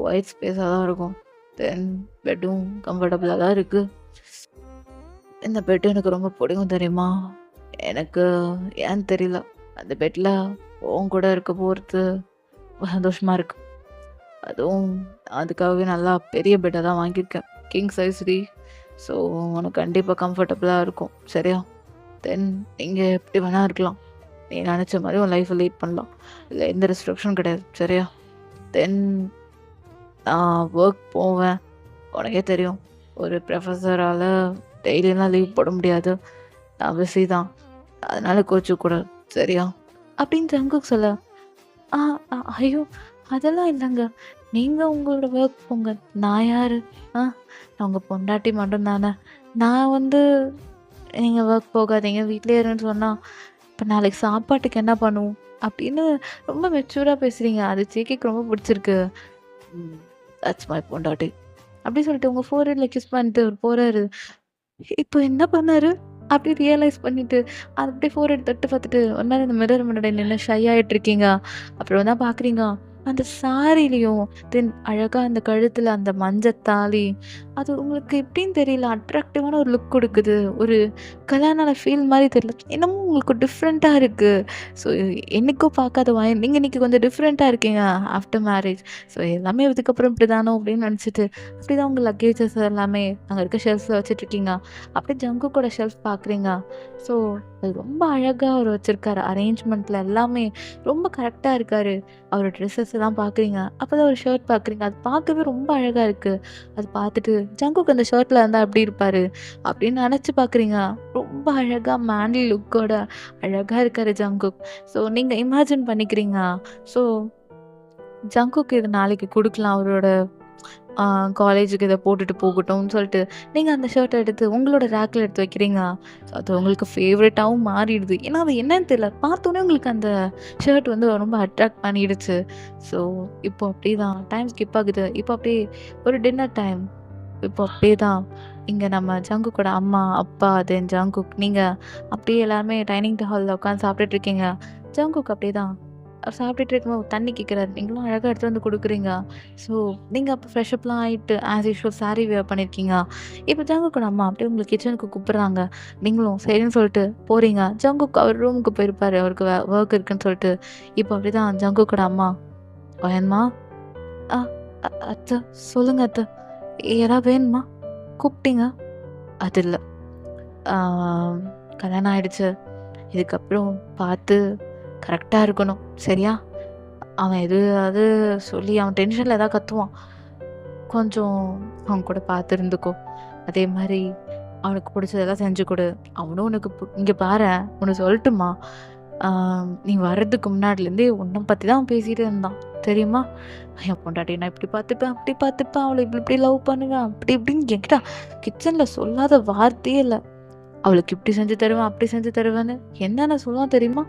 ஒயிட் ஸ்பேஸா தான் இருக்கும். தென் பெட்டும் கம்ஃபர்டபுளா தான் இருக்கு. இந்த பெட் எனக்கு ரொம்ப பிடிக்கும் தெரியுமா? எனக்கு ஏன்னு தெரியல. அந்த பெட்ல உன் கூட இருக்க போறது சந்தோஷமா இருக்கு. அதுவும் அதுக்காகவே நல்லா பெரிய பெட்டா தான் வாங்கியிருக்கேன். King size D. ஸோ உனக்கு கண்டிப்பா கம்ஃபர்டபுளா இருக்கும். சரியா? தென் நீங்க எப்படி வேணா இருக்கலாம். நீ நெனச்ச மாரி உன் லைஃப்ப லீட் பண்ணலாம். இதுல எந்த ரெஸ்ட்ரிக்ஷனும் கிடையாது. சரியா? தென் நான் வொர்க் போவேன். உனக்கே தெரியும். ஒரு ப்ரொஃபஸரால டெய்லிலாம் லீவ் போட முடியாது. நான் பிஸி தான். அதனால கோச்சுக்கக்கூடாது. சரியா? அப்படின்னு ஜங்குக் சொல்ல, "ஆ ஐயோ! அதெல்லாம் இல்லங்க. நீங்க உங்களோட வொர்க் போங்க. நான் யாரு? ஆ நான் உங்க பொண்டாட்டி மட்டும் தானே. நான் வந்து நீங்க வொர்க் போகாதீங்க, வீட்லயே இருன்னு சொன்னா, இப்ப நாளைக்கு சாப்பாட்டுக்கு என்ன பண்ணுவோம்?" அப்படின்னு ரொம்ப மெச்சூரா பேசுறீங்க. அது ஜேகேக்கு ரொம்ப பிடிச்சிருக்கு. ம். தட்ஸ் மை பொண்டாட்டி. அப்படி சொல்லிட்டு உங்க ஃபோர்ஹெட்ல கிஸ் பண்ணிட்டு அவரு போறாரு. இப்போ என்ன பண்ணாரு? அப்படி ரியலைஸ் பண்ணிட்டு, அது அப்படியே ஃபோர்ஹெட் தொட்டு பார்த்துட்டு, ஒரு மாரி அந்த மிரர் முன்னாடி நின்னு ஷை ஆயிட்டு இருக்கீங்க. அப்புறம் தான் பார்க்குறீங்க, அந்த சாரிலயும் தென் அழகா அந்த கழுத்துல அந்த மஞ்ச தாலி, அது உங்களுக்கு எப்படின்னு தெரியல. அட்ராக்டிவான ஒரு லுக் குடுக்குது. ஒரு கல்யாண ஆன ஃபீல் மாரி தெரியல. என்னமோ உங்களுக்கு டிஃப்ரெண்ட்டா இருக்கு. ஸோ என்னைக்கும் பார்க்காத நீங்க இன்னைக்கு கொஞ்சம் டிஃப்ரெண்ட்டா இருக்கீங்க ஆஃப்டர் மேரேஜ். ஸோ எல்லாமே இதுக்கப்புறம் இப்படிதானோ அப்படின்னு நினச்சிட்டு, அப்படிதான் உங்க லக்கேஜஸ் எல்லாமே அங்க இருக்க ஷெல்ஃப்ல வச்சுட்ருக்கீங்க. அப்படியே ஜங்குக்கோட ஷெல்ஃப் பார்க்குறீங்க. ஸோ அது ரொம்ப அழகா அவரு வச்சிருக்காரு. அரேஞ்ச்மெண்ட்ல எல்லாமே ரொம்ப கரெக்ட்டா இருக்காரு. அவரோட ட்ரெஸ்ஸஸ்லாம் பார்க்குறீங்க. அப்பதான் ஒரு ஷர்ட் பார்க்குறீங்க. அது பார்க்கவே ரொம்ப அழகா இருக்கு. அது பார்த்துட்டு ஜங்குக் அந்த ஷர்ட்ல இருந்தா எப்படி இருப்பாரு? அப்படின்னு நெனச்சு பார்க்குறீங்க. ரொம்ப அழகா மேன்லி லுக்கோட அழகா இருக்காரு ஜங்குக். ஸோ நீங்க இமேஜின் பண்ணிக்கிறீங்க. ஸோ ஜங்குக்கு இது நாளைக்கு குடுக்கலாம். அவரோட ஆ காலேஜுக்கு இத போட்டுட்டு போகட்டும்னு சொல்லிட்டு, நீங்க அந்த ஷர்ட்ட எடுத்து உங்களோட ரேக்ல எடுத்து வைக்கிறீங்க. அது உங்களுக்கு ஃபேவரட்டாவும் மாறிடுது. ஏன்னா, அது என்னன்னு தெரியல. பார்த்தோனே உங்களுக்கு அந்த ஷர்ட் வந்து ரொம்ப அட்ராக்ட் பண்ணிடுச்சு. ஸோ, இப்போ அப்படிதான் டைம் ஸ்கிப் ஆகுது. இப்போ அப்படியே ஒரு டின்னர் டைம். இப்போ அப்படியே தான் இங்க நம்ம ஜங்குக்கோட அம்மா, அப்பா, தென் ஜங்குக் நீங்க அப்படியே எல்லாருமே டைனிங் ஹால்ல உட்காந்து சாப்பிட்டுட்டு இருக்கீங்க. ஜங்குக் அப்படியே தான் சாப்பிட்டுட்டு இருக்கும்போது தண்ணி கேட்குறாரு. நீங்களும் அழகா எடுத்துட்டு வந்து குடுக்குறீங்க. ஸோ, நீங்க அப்ப ஃப்ரெஷ்அப்லாம் ஆயிட்டு ஆஸ் யூசுவல் சாரி வியர் பண்ணியிருக்கீங்க. இப்ப ஜங்குக்கோட அம்மா அப்படியே உங்கள கிச்சனுக்கு கூப்பிடுறாங்க. நீங்களும் சரின்னு சொல்லிட்டு போறீங்க. ஜங்குக் அவர் ரூமுக்கு போயிருப்பாரு. அவருக்கு வொர்க் இருக்குன்னு சொல்லிட்டு. இப்போ அப்படிதான் ஜங்குக்கோட அம்மா, "வயன்மா, அ அத்த சொல்லுங்க அத்த. யாராவது வேணுமா? கூப்பிட்டீங்க?" "அது இல்ல. ஆ கல்யாணம் ஆயிடுச்சு. இதுக்கப்புறம் பார்த்து கரெக்ட்டா இருக்கணும். சரியா? அவன் எதாவது சொல்லி அவன் டென்ஷன்ல ஏதாவது கத்துவான். கொஞ்சம் அவன் கூட பார்த்து இருந்துக்கோ. அதே மாரி அவனுக்கு பிடிச்சதெல்லாம் செஞ்சு கொடு. அவனும் உனக்கு இங்க பாரேன், ஒண்ணு சொல்லட்டுமா? ஆ நீ வர்றதுக்கு முன்னாடிலேருந்தே உன்ன பத்தி தான் பேசிட்டு இருந்தான். தெரியுமா? என் பொண்டாட்டிய நான் இப்படி பார்த்துப்பேன், அப்படி பார்த்துப்பேன், அவள இப்படி இப்படி லவ் பண்ணுவேன், அப்படி இப்படின்னு என்கிட்ட கிச்சன்ல சொல்லாத வார்த்தையே இல்ல. அவளுக்கு இப்படி செஞ்சு தருவேன், அப்படி செஞ்சு தருவேன்னு என்னென்ன சொல்லுவான் தெரியுமா?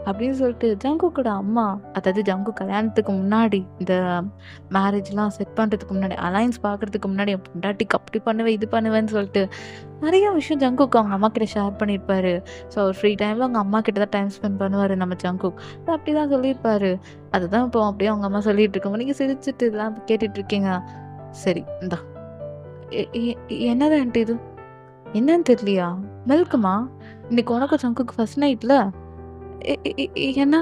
அப்படின்னு சொல்லிட்டு ஜங்குக்கோட அம்மா, அதாவது ஜங்கு கல்யாணத்துக்கு முன்னாடி, இந்த மேரேஜ்லாம் செட் பண்ணுறதுக்கு முன்னாடி, அலைன்ஸ் பார்க்குறதுக்கு முன்னாடி என் பொண்டாட்டிக்கு அப்படி பண்ணுவேன், இது பண்ணுவேன்னு சொல்லிட்டு நிறைய விஷயம் ஜங்குக்கு அவங்க அம்மா கிட்ட ஷேர் பண்ணியிருப்பாரு. ஸோ அவர் ஃப்ரீ டைமில் அவங்க அம்மா கிட்ட தான் டைம் ஸ்பெண்ட் பண்ணுவார் நம்ம ஜங்குக். அப்படி தான் சொல்லியிருப்பாரு. அதுதான் இப்போ அப்படியே அவங்க அம்மா சொல்லிட்டு இருக்கோம். நீங்கள் சிரிச்சுட்டு இதெல்லாம் கேட்டுட்டு இருக்கீங்க. சரி இந்தா என்னதான் இது என்னன்னு தெரியலையா? மில்க்குமா? இன்னைக்கு உனக்கும் ஜங்குக்கு ஃபர்ஸ்ட் நைட்ல என்ன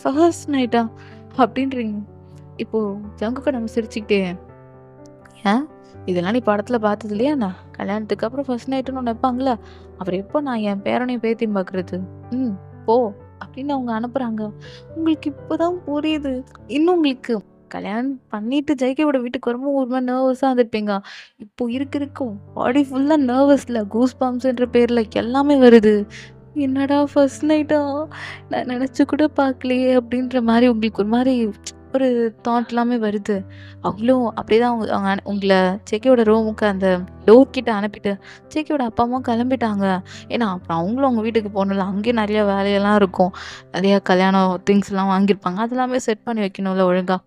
ஃபர்ஸ்ட் நைட்டா அப்படின்றீங்க. இப்போ ஜங்குக்கு நம்ம சிரிச்சுக்கிட்டே, ஏன் இதெல்லாம் நீ படத்தில் பார்த்தது இல்லையா? நான் கல்யாணத்துக்கு அப்புறம் ஃபர்ஸ்ட் நைட்டுன்னு ஒன்று வைப்பாங்களே, அப்புறம் எப்போ நான் என் பேரனையும் பேத்தியும் பார்க்குறது? போ அப்படின்னு அவங்க அனுப்புகிறாங்க. உங்களுக்கு இப்போதான் புரியுது. இன்னும் உங்களுக்கு கல்யாணம் பண்ணிட்டு ஜெய்கேவோட வீட்டுக்கு வரும்போது ஒரு மாதிரி நர்வஸாக இருந்திருப்பீங்க. இப்போ இருக்க பாடி ஃபுல்லாக நர்வஸில் கூஸ் பம்ப்ஸ்ன்ற பேரில் எல்லாமே வருது. என்னடா ஃபர்ஸ்ட் நைட்டா, நான் நினச்சி கூட பார்க்கலையே அப்படின்ற மாதிரி உங்களுக்கு ஒரு மாதிரி ஒரு தாட் எல்லாமே வருது. அவங்களும் அப்படியே தான் அவங்க உங்களை ஜேகேவோட ரூமுக்கு அந்த டோர் கிட்ட அனுப்பிட்டு ஜேகேவோட அப்பா அம்மா கிளம்பிட்டாங்க. ஏன்னா அப்புறம் அவங்களும் அவங்க வீட்டுக்கு போகணும்ல, அங்கேயும் நிறையா வேலையெல்லாம் இருக்கும். நிறையா கல்யாணம் திங்ஸ்லாம் வாங்கியிருப்பாங்க, அது எல்லாமே செட் பண்ணி வைக்கணும்ல ஒழுங்கா.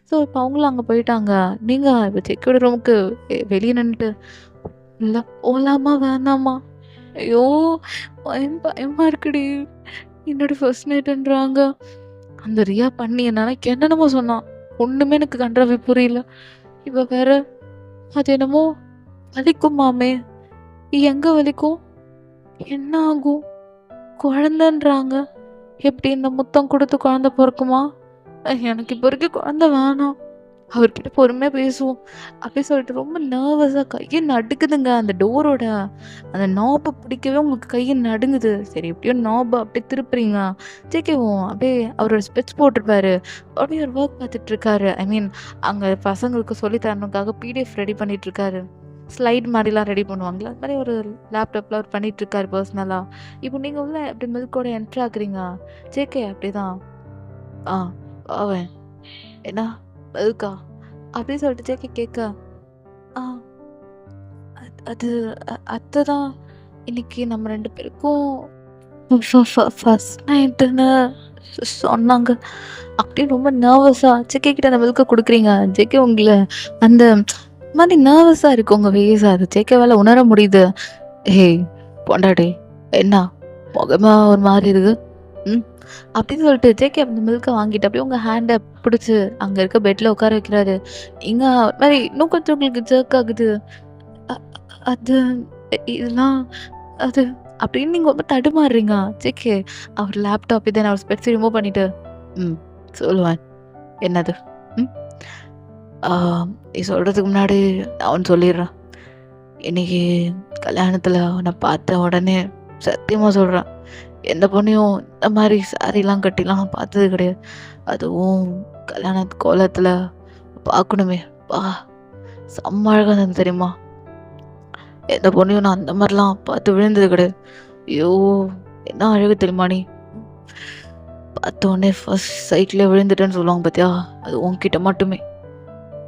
ஸோ இப்போ அவங்களும் அங்கே போயிட்டாங்க. நீங்கள் இப்போ ஜேகேவோட ரூமுக்கு வெளியே நின்றுட்டு, இல்லை போகலாமா வேணாமா, ஐயோ பயமா இருக்குடி, என்னோட ஃபர்ஸ்ட் நைட்டுன்றாங்க. அந்த ரியா பண்ணி எனக்கு என்னென்னமோ சொன்னான். ஒன்றுமே எனக்கு கன்றாவே புரியல. இவ வேற அது என்னமோ வலிக்குமாமே, எங்க வலிக்கும், என்ன ஆகும், குழந்தைன்றாங்க. எப்படி இந்த முத்தம் கொடுத்து குழந்தை பிறக்குமா? எனக்கு இப்போ வரைக்கும் குழந்தை வேணாம், அவர்கிட்ட பொறுமையாக பேசுவோம் அப்படி சொல்லிட்டு ரொம்ப நர்வஸாக கையை நடுக்குதுங்க. அந்த டோரோட அந்த நாப்பை பிடிக்கவே உங்களுக்கு கையை நடுங்குது. சரி எப்படியோ நாப்பை அப்படியே திருப்புறீங்க. ஜேகேவும் அப்படியே அவரோட ஸ்பெட்ஸ் போட்டிருப்பாரு, அப்படியே ஒரு ஒர்க் பார்த்துட்ருக்காரு. ஐ மீன் அங்கே பசங்களுக்கு சொல்லி தரணுக்காக பிடிஎஃப் ரெடி பண்ணிகிட்ருக்காரு. ஸ்லைட் மாதிரிலாம் ரெடி பண்ணுவாங்களா, அது மாதிரி ஒரு லேப்டாப்பில் அவர் பண்ணிகிட்ருக்காரு பர்சனலாக. இப்போ நீங்கள் உள்ள அப்படி மில்கோட என்ட்ரு ஆகுறீங்க. ஜேகே அப்படி தான், ஆ அவன் என்ன மில்கா அப்படின்னு சொல்லிட்டு ஜேகே கேட்க, ஆ அது அத்தை தான் இன்னைக்கு நம்ம 2 பேருக்கும் ஃபர்ஸ்ட் நைட்டுன்னு சொன்னாங்க. அப்படியே ரொம்ப நர்வஸாக ஜேகே கிட்ட அந்த மில்கை கொடுக்குறீங்க. ஜேகே உங்களை அந்த மாதிரி நர்வஸாக இருக்கு உங்கள் ஃபேஸ், அது ஜேகேவால் உணர முடியுது. ஏய் பொண்டாட்டி என்ன முகமா ஒரு மாதிரி இருக்கு அப்படின்னு சொல்லிட்டு ஜேகே அந்த மில்கை வாங்கிட்டு அப்படியே உங்கள் ஹேண்டை பிடிச்சி அங்கே இருக்க பெட்டில் உட்கார வைக்கிறாரு. இங்கே மாதிரி இன்னும் கொஞ்சம் உங்களுக்கு ஜர்க் ஆகுது. அது இதெல்லாம் அது அப்படின்னு நீங்கள் ரொம்ப தடுமாறுறீங்க. ஜேகே அவர் லேப்டாப் இதை நான் ஸ்பெட்ஸ் ரிமூவ் பண்ணிட்டு, சொல்லுவேன் என்னது, நீ சொல்கிறதுக்கு முன்னாடி நான் ஒன்று சொல்லிடுறேன். இன்னைக்கு கல்யாணத்தில் நான் பார்த்த உடனே சத்தியமாக சொல்கிறேன், எந்த பொண்ணையும் இந்த மாதிரி சாரிலாம் கட்டிலாம் பார்த்தது கிடையாது. அதுவும் கல்யாண கோலத்தில் பார்க்கணுமே, செம்ம அழகாக இருந்தது தெரியுமா. எந்த பொண்ணையும் நான் அந்த மாதிரிலாம் பார்த்து விழுந்தது கிடையாது. ஐயோ என்ன அழகு தெரியுமா, நீ பார்த்த உடனே ஃபர்ஸ்ட் சைட்லேயே விழுந்துட்டேன்னு சொல்லுவாங்க பார்த்தியா, அது உன்கிட்ட மட்டுமே.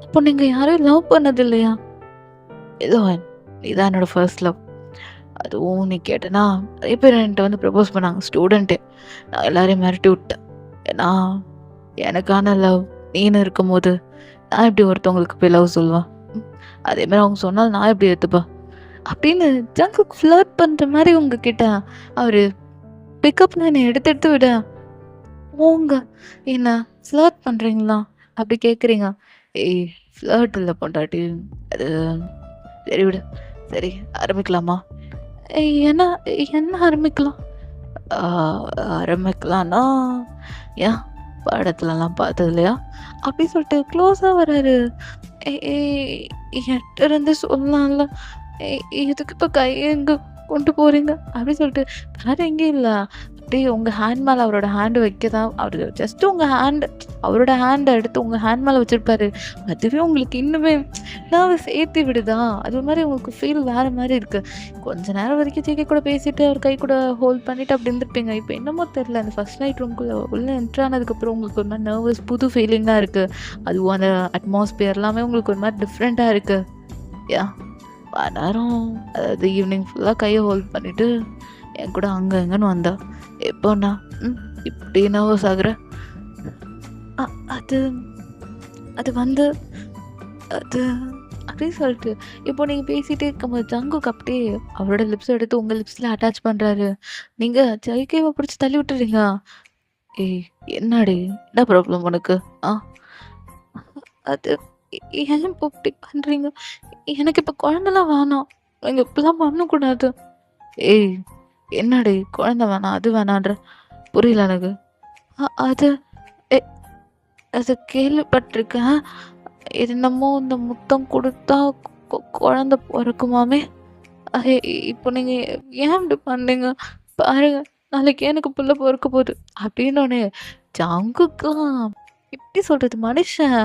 அப்போ நீங்கள் யாரையும் லவ் பண்ணது இல்லையா? இல்லை, நீதான் என்னோடய ஃபர்ஸ்ட் லவ். அதுவும் நீ கேட்டேன்னா நிறைய பேர் என்கிட்ட வந்து ப்ரப்போஸ் பண்ணாங்க, ஸ்டூடெண்ட்டு. நான் எல்லாரையும் மிரட்டி விட்டேன். ஏன்னா எனக்கான லவ் நீன்னு இருக்கும் போது நான் எப்படி ஒருத்தவங்களுக்கு போய் லவ் சொல்லுவேன்? அதேமாதிரி அவங்க சொன்னால் நான் எப்படி எடுத்துப்பேன் அப்படின்னு ஜங்குக்கு ஃப்ளர்ட் பண்ணுற மாதிரி உங்ககிட்ட அவர் பிக்கப்னா என்னை எடுத்து விட, போங்க என்ன ஃப்ளர்ட் பண்ணுறீங்களா அப்படி கேட்குறீங்க. ஏய் ஃப்ளர்ட் இல்லை பொண்டாட்டி, அது சரி விடு. சரி ஆரம்பிக்கலாமா? என்ன என்ன ஆரம்பிக்கலாம்? ஆரம்பிக்கலாம்னா ஏன் படத்துலலாம் பார்த்தது இல்லையா அப்படி சொல்லிட்டு க்ளோஸாக வராரு. என்கிட்ட இருந்து சொல்லலாம்ல, இதுக்கு இப்போ கையை எங்கே கொண்டு போகிறீங்க அப்படி சொல்லிட்டு வேறு எங்கேயும் இல்லை, அப்படியே உங்க ஹேண்ட் மேல அவரோட ஹேண்ட் வைக்க தான் அவரு ஜஸ்ட் உங்க அவரோட ஹேண்ட எடுத்து உங்க ஹேண்ட் மேல வச்சிருப்பாரு. அதுவே உங்களுக்கு இன்னுமே நர்வஸ் ஏத்தி விடுதா? அது ஒரு மாரி உங்களுக்கு ஃபீல் வேற மாரி இருக்கு. கொஞ்ச நேரம் வரைக்கும் ஜேகே கூட பேசிட்டு, அவர் கை கூட ஹோல்ட் பண்ணிட்டு அப்படி இருந்திருப்பீங்க. இப்ப என்னமோ தெரியல. அந்த ஃபர்ஸ்ட் நைட் ரூம்குள்ள உள்ள என்டர் ஆனதுக்கப்புறம் உங்களுக்கு ஒரு மாரி நர்வஸ் புது ஃபீலிங்கா இருக்கு. அதுவும் அந்த அட்மாஸ்பியர் எல்லாமே உங்களுக்கு ஒரு மாரி டிஃப்ரெண்ட்டா இருக்கு. யாஹ்! நேரம் அதாவது ஈவினிங் ஃபுல்லா கைய ஹோல்ட் பண்ணிட்டு, என் கூட அங்க இங்கன்னு வந்தா. எப்போண்ணா? ம். இப்படி நர்வஸ் ஆகுற? அ அது அது வந்து அது அப்படின்னு சொல்லிட்டு, இப்போ நீங்க பேசிட்டே இருக்கும்போது ஜங்குக் அப்படியே அவரோட லிப்ஸ எடுத்து உங்க லிப்ஸ்ல அட்டாச் பண்றாரு. நீங்க ஜைகேவ பிடிச்சு தள்ளி விட்டுறீங்க. "ஏய் என்னடி? என்ன ப்ராப்ளம் உனக்கு? ஆ?" அது ஏன் இப்போ இப்படி பண்றீங்க? எனக்கு இப்ப குழந்தலாம் வேணாம். நீங்க இப்படிலாம் பண்ணக்கூடாது. ஏய் என்னடி குழந்தை வேணாம், அது வேணான்ற? புரியல எனக்கு. அது எ அது கேள்விப்பட்டுருக்கேன். இது என்னமோ இந்த முத்தம் குடுத்தா குழந்தை பொறக்குமாமே! அஹே இப்போ நீங்க ஏன் இப்படி பண்ணீங்க? பாருங்க நாளைக்கு எனக்கு புள்ள பொறக்க போது. அப்டின்னோனே ஜங்குக்லாம் எப்படி சொல்றது? மனுஷன்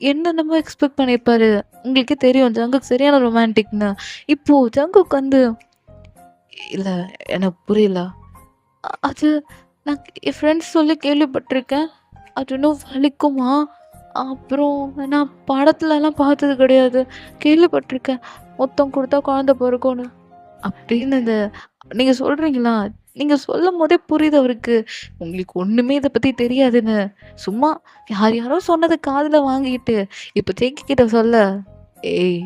என்னென்னமோ எக்ஸ்பெக்ட் பண்ணியிருப்பாரு. உங்களுக்கே தெரியும் ஜங்குக் சரியான ரொமான்டிக்ன்னு. இப்போ ஜங்குக் வந்து இல்ல எனக்கு புரியல. அது நான் என் ஃப்ரெண்ட்ஸ் சொல்லி கேள்விப்பட்டுருக்கேன். அது இன்னும் வலிக்குமா? அப்புறம் நான் படத்துலலாம் பார்த்தது கிடையாது. கேள்விப்பட்டுருக்கேன். முத்தம் குடுத்தா குழந்தை பொறக்கும்னு. அப்படின்னு நீங்க சொல்றீங்களா? நீங்க சொல்லும்போதே புரியுது அவருக்கு. உங்களுக்கு ஒண்ணுமே இத பத்தி தெரியாதுன்னு. சும்மா யார் யாரோ சொன்னத காதுல வாங்கிட்டு, இப்ப ஜேகே கிட்ட சொல்ல, "ஏய்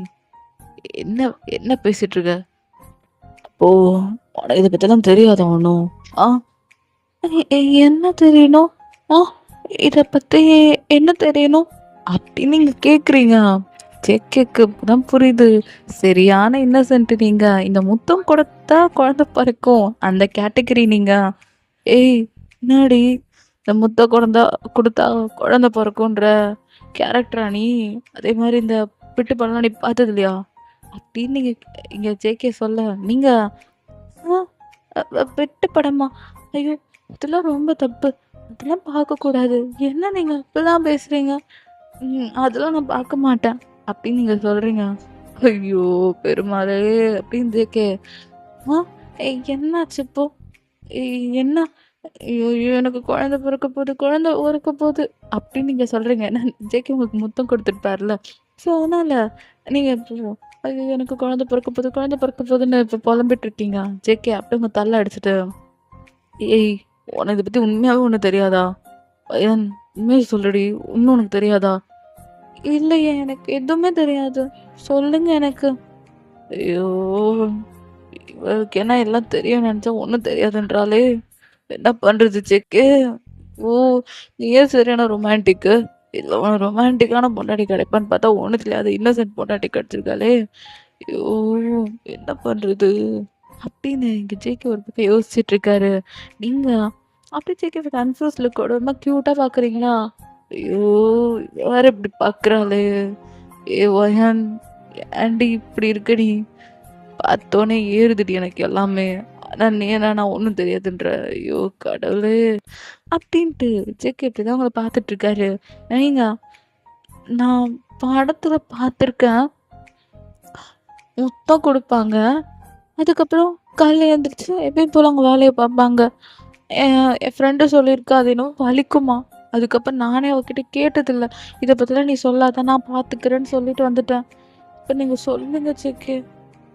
என்ன என்ன பேசிட்டு இருக்க? அப்போ உனக்கு இத பத்திலாம் தெரியாதா ஒண்ணும்? ஆ என்ன தெரியணும்? ஆ இத பத்தி என்ன தெரியணும்?" அப்படின்னு நீங்க கேட்குறீங்க. ஜேகேக்கு இப்பதான் புரியுது. சரியான இன்னசென்ட் நீங்க. இந்த முத்தம் கொடுத்தா குழந்தை பொறக்கும். அந்த கேட்டகரி நீங்க. ஏய் என்னாடி இந்த முத்தம் குடுத்தா குழந்தை பொறக்குன்ற கேரக்டரா நீ? அதே மாரி இந்த பிட்டு படம்லாம் நீ பார்த்தது இல்லையா? அப்படின்னு நீங்க இங்க ஜேகே சொல்ல, நீங்க ஆ பிட்டு படமா? ஐயோ! இதெல்லாம் ரொம்ப தப்பு. அதெல்லாம் பார்க்கக்கூடாது. என்ன நீங்க இப்படிலாம் பேசுறீங்க? அதெல்லாம் நான் பார்க்க மாட்டேன். அப்படின்னு நீங்க சொல்றீங்க. ஐயோ! பெருமாளே! அப்படின்னு ஜேகே. ஆ என்னாச்சு இப்போ? என்ன? ஐயோ! எனக்கு குழந்தை பொறக்க போது, குழந்தை பொறக்க போது அப்படின்னு நீங்க சொல்றீங்க. நான் ஜேகே உங்களுக்கு முத்தம் குடுத்துருப்பார்ல. ஸோ அதனால நீங்க இப்போ ஐயோ! எனக்கு குழந்தை பொறக்க போது, குழந்தை பொறக்க போதுன்னு இப்போ புலம்பிட்டு இருக்கீங்க. ஜேகே அப்படியே உங்க தல அடிச்சுட்டு, ஏய்! உனக்கு இத பத்தி உண்மையாவே ஒண்ணும் தெரியாதா? அயன் உண்மைய சொல்லுடி. ஒண்ணும் உனக்கு தெரியாதா? இல்லையே எனக்கு எதுவுமே தெரியாது. சொல்லுங்க எனக்கு. ஐயோ! இவளுக்கு என்ன எல்லாம் தெரியும்னு நெனச்சா ஒண்ணும் தெரியாதுன்றாளே! என்ன பண்றது ஜெக்கு? ஓ! நீ ஏன் சரியான ரொமான்டிக்கு? இல்ல உனக்கு ரொமான்டிக்கான பொண்டாட்டி கிடைப்பான்னு பார்த்தா ஒண்ணும் தெரியாத இன்னசென்ட் பொண்டாட்டி கிடைச்சிருக்காளே! ஐயோ! என்ன பண்றது? அப்படின்னு இங்க ஜேகே ஒரு பக்கம் யோசிச்சுட்டு இருக்காரு. நீங்க அப்படியே ஜேகே கன்ஃப்யூஸ் லுக்கோட ஒரு மாரி கியூட்டா பார்க்குறீங்களா? ஐயோ! இவ வேற இப்படி பார்க்குறாளே! வயான் ஏன்டி இப்படி இருக்க நீ? பார்த்தோனே ஏறுதுடி எனக்கு எல்லாமே. ஆனா நீ என்னன்னா ஒண்ணும் தெரியாதுன்ற. ஐயோ கடவுளே! அப்டின்ட்டு ஜேகே இப்படிதான் உங்கள பார்த்துட்டு இருக்காரு. நீங்க நான் படத்துல பார்த்துருக்கேன். முத்தம் குடுப்பாங்க. அதுக்கப்புறம் காலைல எந்திரிச்சு எப்பயும் போல அவங்க வேலைய பார்ப்பாங்க. என் ஃப்ரெண்டு சொல்லியிருக்கா, அது என்னமோ வலிக்குமா. அதுக்கப்புறம் நானே அவகிட்ட கேட்டதில்ல. இத பத்திலாம் நீ சொல்லாத நான் பார்த்துக்கிறேன்னு சொல்லிட்டு வந்துட்டேன். இப்ப நீங்க சொல்லுங்க ஜேகே.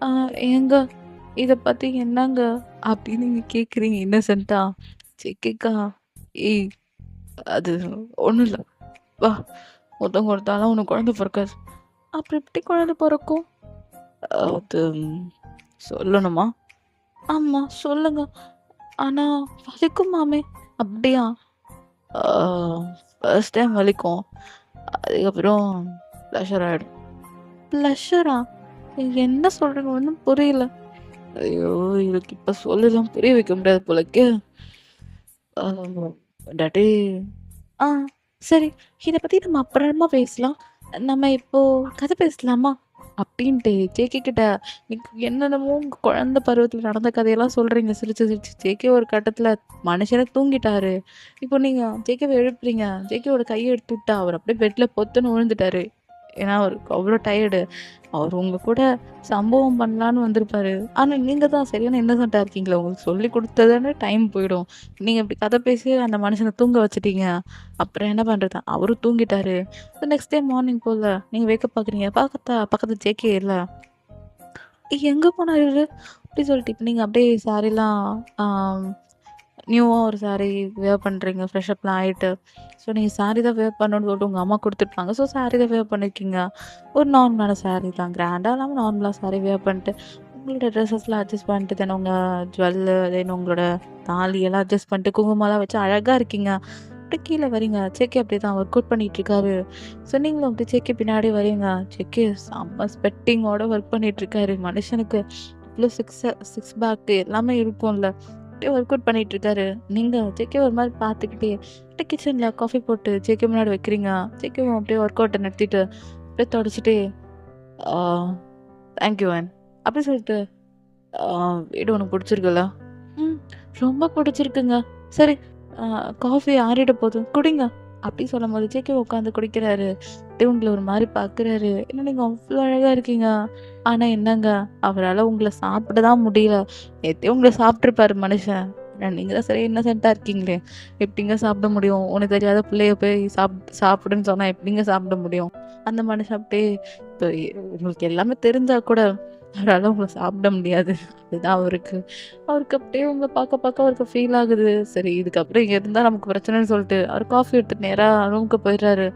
ஆ ஏங்க இத பத்தி என்னங்க? அப்படின்னு நீங்க கேட்குறீங்க இன்னசென்ட்டா. ஜேகேக்கா ஏய் அது ஒண்ணும் இல்ல. வா முத்தம் கொடுத்தாலாம் உனக்கு குழந்தை பொறக்காது. அப்புறம் எப்படி குழந்தை பொறக்கும்? அது சொல்லணுமா? ஆமா சொல்லுங்க. ஆனா வலிக்குமாமே. அப்படியா? ஆ ஃபர்ஸ்ட் டைம் வலிக்கும். அதுக்கப்புறம் ப்ளஷர் ஆயிடும். ப்ளஷரா? என்ன சொல்றீங்க? ஒண்ணும் புரியல. ஐயோ! இதுக்கு இப்ப சொல்லிலாம் புரிய வைக்க முடியாது போலருக்கே. ஆ டாடி ஆ சரி. இத பத்தி நம்ம அப்புறமா பேசலாம். நம்ம இப்போ கதை பேசலாமா? அப்படின்ட்டு ஜேகே கிட்ட நீங்க என்னென்னமோ உங்க குழந்தை பருவத்துல நடந்த கதையெல்லாம் சொல்றீங்க சிரிச்சு சிரிச்சு. ஜேகே ஒரு கட்டத்துல மனுஷனே தூங்கிட்டாரு. இப்போ நீங்க ஜேகேவை எழுப்புறீங்க. ஜேகேவோட கைய எடுத்து விட்டா அவர் அப்படியே பெட்ல பொத்துன்னு விழுந்துட்டாரு. ஏன்னா அவருக்கு அவ்வளோ டயர்டு. அவர் உங்க கூட சம்பவம் பண்ணலான்னு வந்திருப்பாரு. ஆனா நீங்க தான் சரியான இன்னசென்ட்டா இருக்கீங்களே. உங்களுக்கு சொல்லிக் குடுத்ததானே டைம் போயிடும். நீங்க இப்படி கதை பேசி அந்த மனுஷன தூங்க வச்சுட்டீங்க. அப்புறம் என்ன பண்றது? அவரும் தூங்கிட்டாரு. நெக்ஸ்ட் டே மார்னிங் போல நீங்க வேக்கப் பார்க்குறீங்க. பக்கத்துல ஜேகே இல்ல. எங்க போனாரு இவரு? அப்படி சொல்லிட்டு இப்ப நீங்க அப்படியே சாரிலாம் நியூவா ஒரு சாரி வேர் பண்றீங்க. ஃப்ரெஷ்அப்லாம் ஆயிட்டு. ஸோ நீங்க சாரி தான் வேர் பண்ணணும்னு சொல்லிட்டு உங்க அம்மா குடுத்துருப்பாங்க. ஸோ சாரி தான் வேர் பண்ணியிருக்கீங்க. ஒரு நார்மலான சாரி தான். கிராண்டா இல்லாம நார்மலா சாரி வேர் பண்ணிட்டு, உங்களோட ட்ரெஸ்ஸஸ்லாம் அட்ஜஸ்ட் பண்ணிட்டு, தென் உங்க ஜுவல்லு, தென் உங்களோட தாலி எல்லாம் அட்ஜஸ்ட் பண்ணிட்டு, குங்குமம்லாம் வச்சு அழகா இருக்கீங்க. அப்படியே கீழ வரீங்க. செக்கி அப்படிதான் ஒர்க் அவுட் பண்ணிட்டு இருக்காரு. ஸோ நீங்களும் அப்படியே செக்கி பின்னாடி வரீங்க. செக்கி செம்ம ஸ்வெட்டிங்கோட ஒர்க் பண்ணிட்டு இருக்காரு. மனுஷனுக்கு இவ்ளோ சிக்ஸ் பேக் எல்லாமே இருக்கும்ல. அப்படியே ஒர்க் அவுட் பண்ணிட்டு இருக்காரு. நீங்க ஜேகே ஒரு மாதிரி பார்த்துக்கிட்டே அப்படியே கிச்சன்ல காஃபி போட்டு ஜேகே முன்னாடி வைக்கிறீங்க. ஜேகேவும் அப்படியே ஒர்க் அவுட்டை நிறுத்திட்டு அப்படியே தொடச்சிட்டு தேங்க்யூ மேன் அப்படி சொல்லிட்டு வீடு உனக்கு பிடிச்சிருக்குல்ல? ம் ரொம்ப பிடிச்சிருக்குங்க. சரி காஃபி ஆறிட போதும் குடிங்க அப்படி சொல்லும் போது ஜேகே உட்காந்து குடிக்கிறாரு. அப்படியே உங்களை ஒரு மாதிரி பார்க்குறாரு. என்ன நீங்கள் அவ்வளோ அழகாக இருக்கீங்க. ஆனால் என்னங்க அவரால் உங்களை சாப்பிட தான் முடியல. நேற்றே உங்களை சாப்பிட்ருப்பாரு மனுஷன். நீங்கள் தான் சரி இன்னசென்ட்டாக இருக்கீங்களே. எப்படிங்க சாப்பிட முடியும்? உனக்கு தெரியாத பிள்ளைய போய் சாப்பிடுன்னு சொன்னால் எப்படிங்க சாப்பிட முடியும்? அந்த மனுஷன் அப்படியே இப்போ உங்களுக்கு எல்லாமே தெரிஞ்சா கூட அவரால் உங்களை சாப்பிட முடியாது. அதுதான் அவருக்கு அப்படியே உங்களை பார்க்க அவருக்கு ஃபீல் ஆகுது. சரி இதுக்கப்புறம் இங்கே இருந்தால் நமக்கு பிரச்சனைன்னு சொல்லிட்டு அவர் காஃபி எடுத்துட்டு நேராக ரூமுக்கு போயிடுறாரு.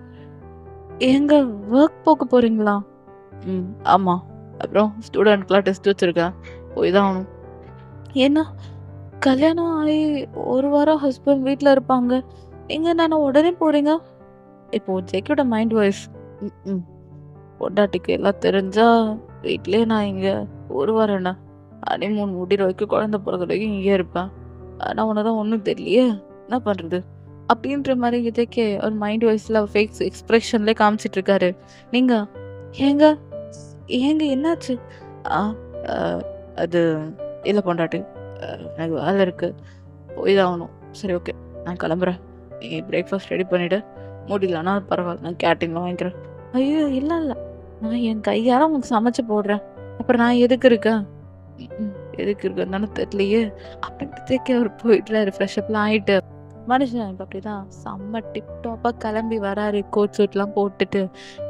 ஏங்க ஒர்க் போக போறீங்களா? ம் ஆமாம். அப்புறம் ஸ்டூடெண்ட்க்குலாம் டெஸ்ட் வச்சுருக்கேன். போய் தான் ஆகணும். ஏன்னா கல்யாணம் ஆகி 1 வாரம் ஹஸ்பண்ட் வீட்ல இருப்பாங்க. நீங்க என்னன்னா உடனே போறீங்க? இப்போ ஜேக்கியோட மைண்ட் வாய்ஸ் ம். பொண்டாட்டிக்கு எல்லாம் தெரிஞ்சா வீட்லயே நான் இங்க 1 வாரம் என்ன ஹனிமூன் முடிகிற வரைக்கும் குழந்தை பிறகுற வரைக்கும் இங்கேயே இருப்பேன். ஆனா உனக்கு தான் ஒன்றும் தெரியலையே என்ன பண்றது? அப்படின்ற மாதிரி ஜேகே ஒரு மைண்ட் வாய்ஸ்ல ஃபேஸ் எக்ஸ்பிரஷன்லேயே காமிச்சிட்டு இருக்காரு. நீங்க ஏங்க ஏங்க என்னாச்சு? ஆ அ அது இல்ல பொண்டாட்டி. எனக்கு வேலை இருக்கு. போய் தான் ஆகணும். சரி ஓகே. நான் கிளம்புறேன். நீ பிரேக்ஃபாஸ்ட் ரெடி பண்ணிவிடு. முடியலன்னா பரவாயில்ல. நான் கேட்டரிங்ல வாங்கிக்கிறேன். ஐயோ! இல்ல, இல்ல. நான் என் கையால உங்களுக்கு சமைச்சு போடுறேன். அப்புறம் நான் எதுக்கு இருக்கேன்? எதுக்கு இருக்கேன்னு தானே தெரியலையே! அப்படின்ட்டு அவரு போயிடுறாரு ஃப்ரெஷ்அப்லாம் ஆயிட்டு. மனுஷன் இப்ப அப்படிதான் செம்ம டிப்டாப்பா கிளம்பி வராரு. கோட் சூட்லாம் போட்டுட்டு.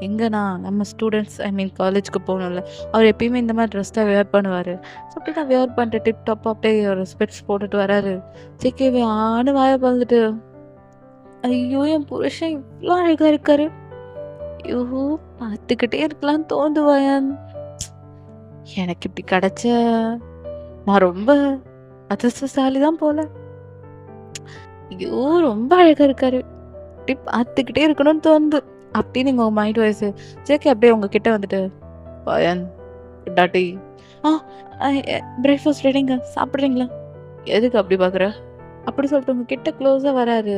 எங்கன்னா நம்ம ஸ்டூடெண்ட்ஸ் காலேஜ்க்கு போகணும்ல. அவர் எப்பயுமே இந்த மாதிரி ட்ரெஸ் தான் வேர் பண்ணுவாரு. ஸோ அப்படிதான் வேர் பண்ணிட்டு டிப்டாப்பா அப்படியே ஒரு ஸ்பெக்ஸ் போட்டுட்டு வராரு. ஜேகேவே ஆன்னு வாய பொளந்துட்டு, ஐயோ! என் புருஷன் இவ்ளோ அழகா இருக்காரு. ஐயோ! பார்த்துக்கிட்டே இருக்கலாம்னு தோணுதுவாயான். எனக்கு இப்படி கிடைச்ச நான் ரொம்ப அதிர்ஷ்டசாலி தான் போல. ஐயோ! ரொம்ப அழகா இருக்காரு. அப்படியே பார்த்துக்கிட்டே இருக்கணும்னு தோணுது. அப்படின்னு உங்க மைண்ட் வாய்ஸ் ஜேகே அப்படியே உங்ககிட்ட வந்துட்டு, "வாயான் பொண்டாட்டி ஆ பிரேக்ஃபாஸ்ட் ரெடிங்க. சாப்பிடுறீங்களா? எதுக்கு அப்படி பார்க்குற?" அப்படி சொல்லிட்டு உங்ககிட்ட க்ளோஸா வராரு.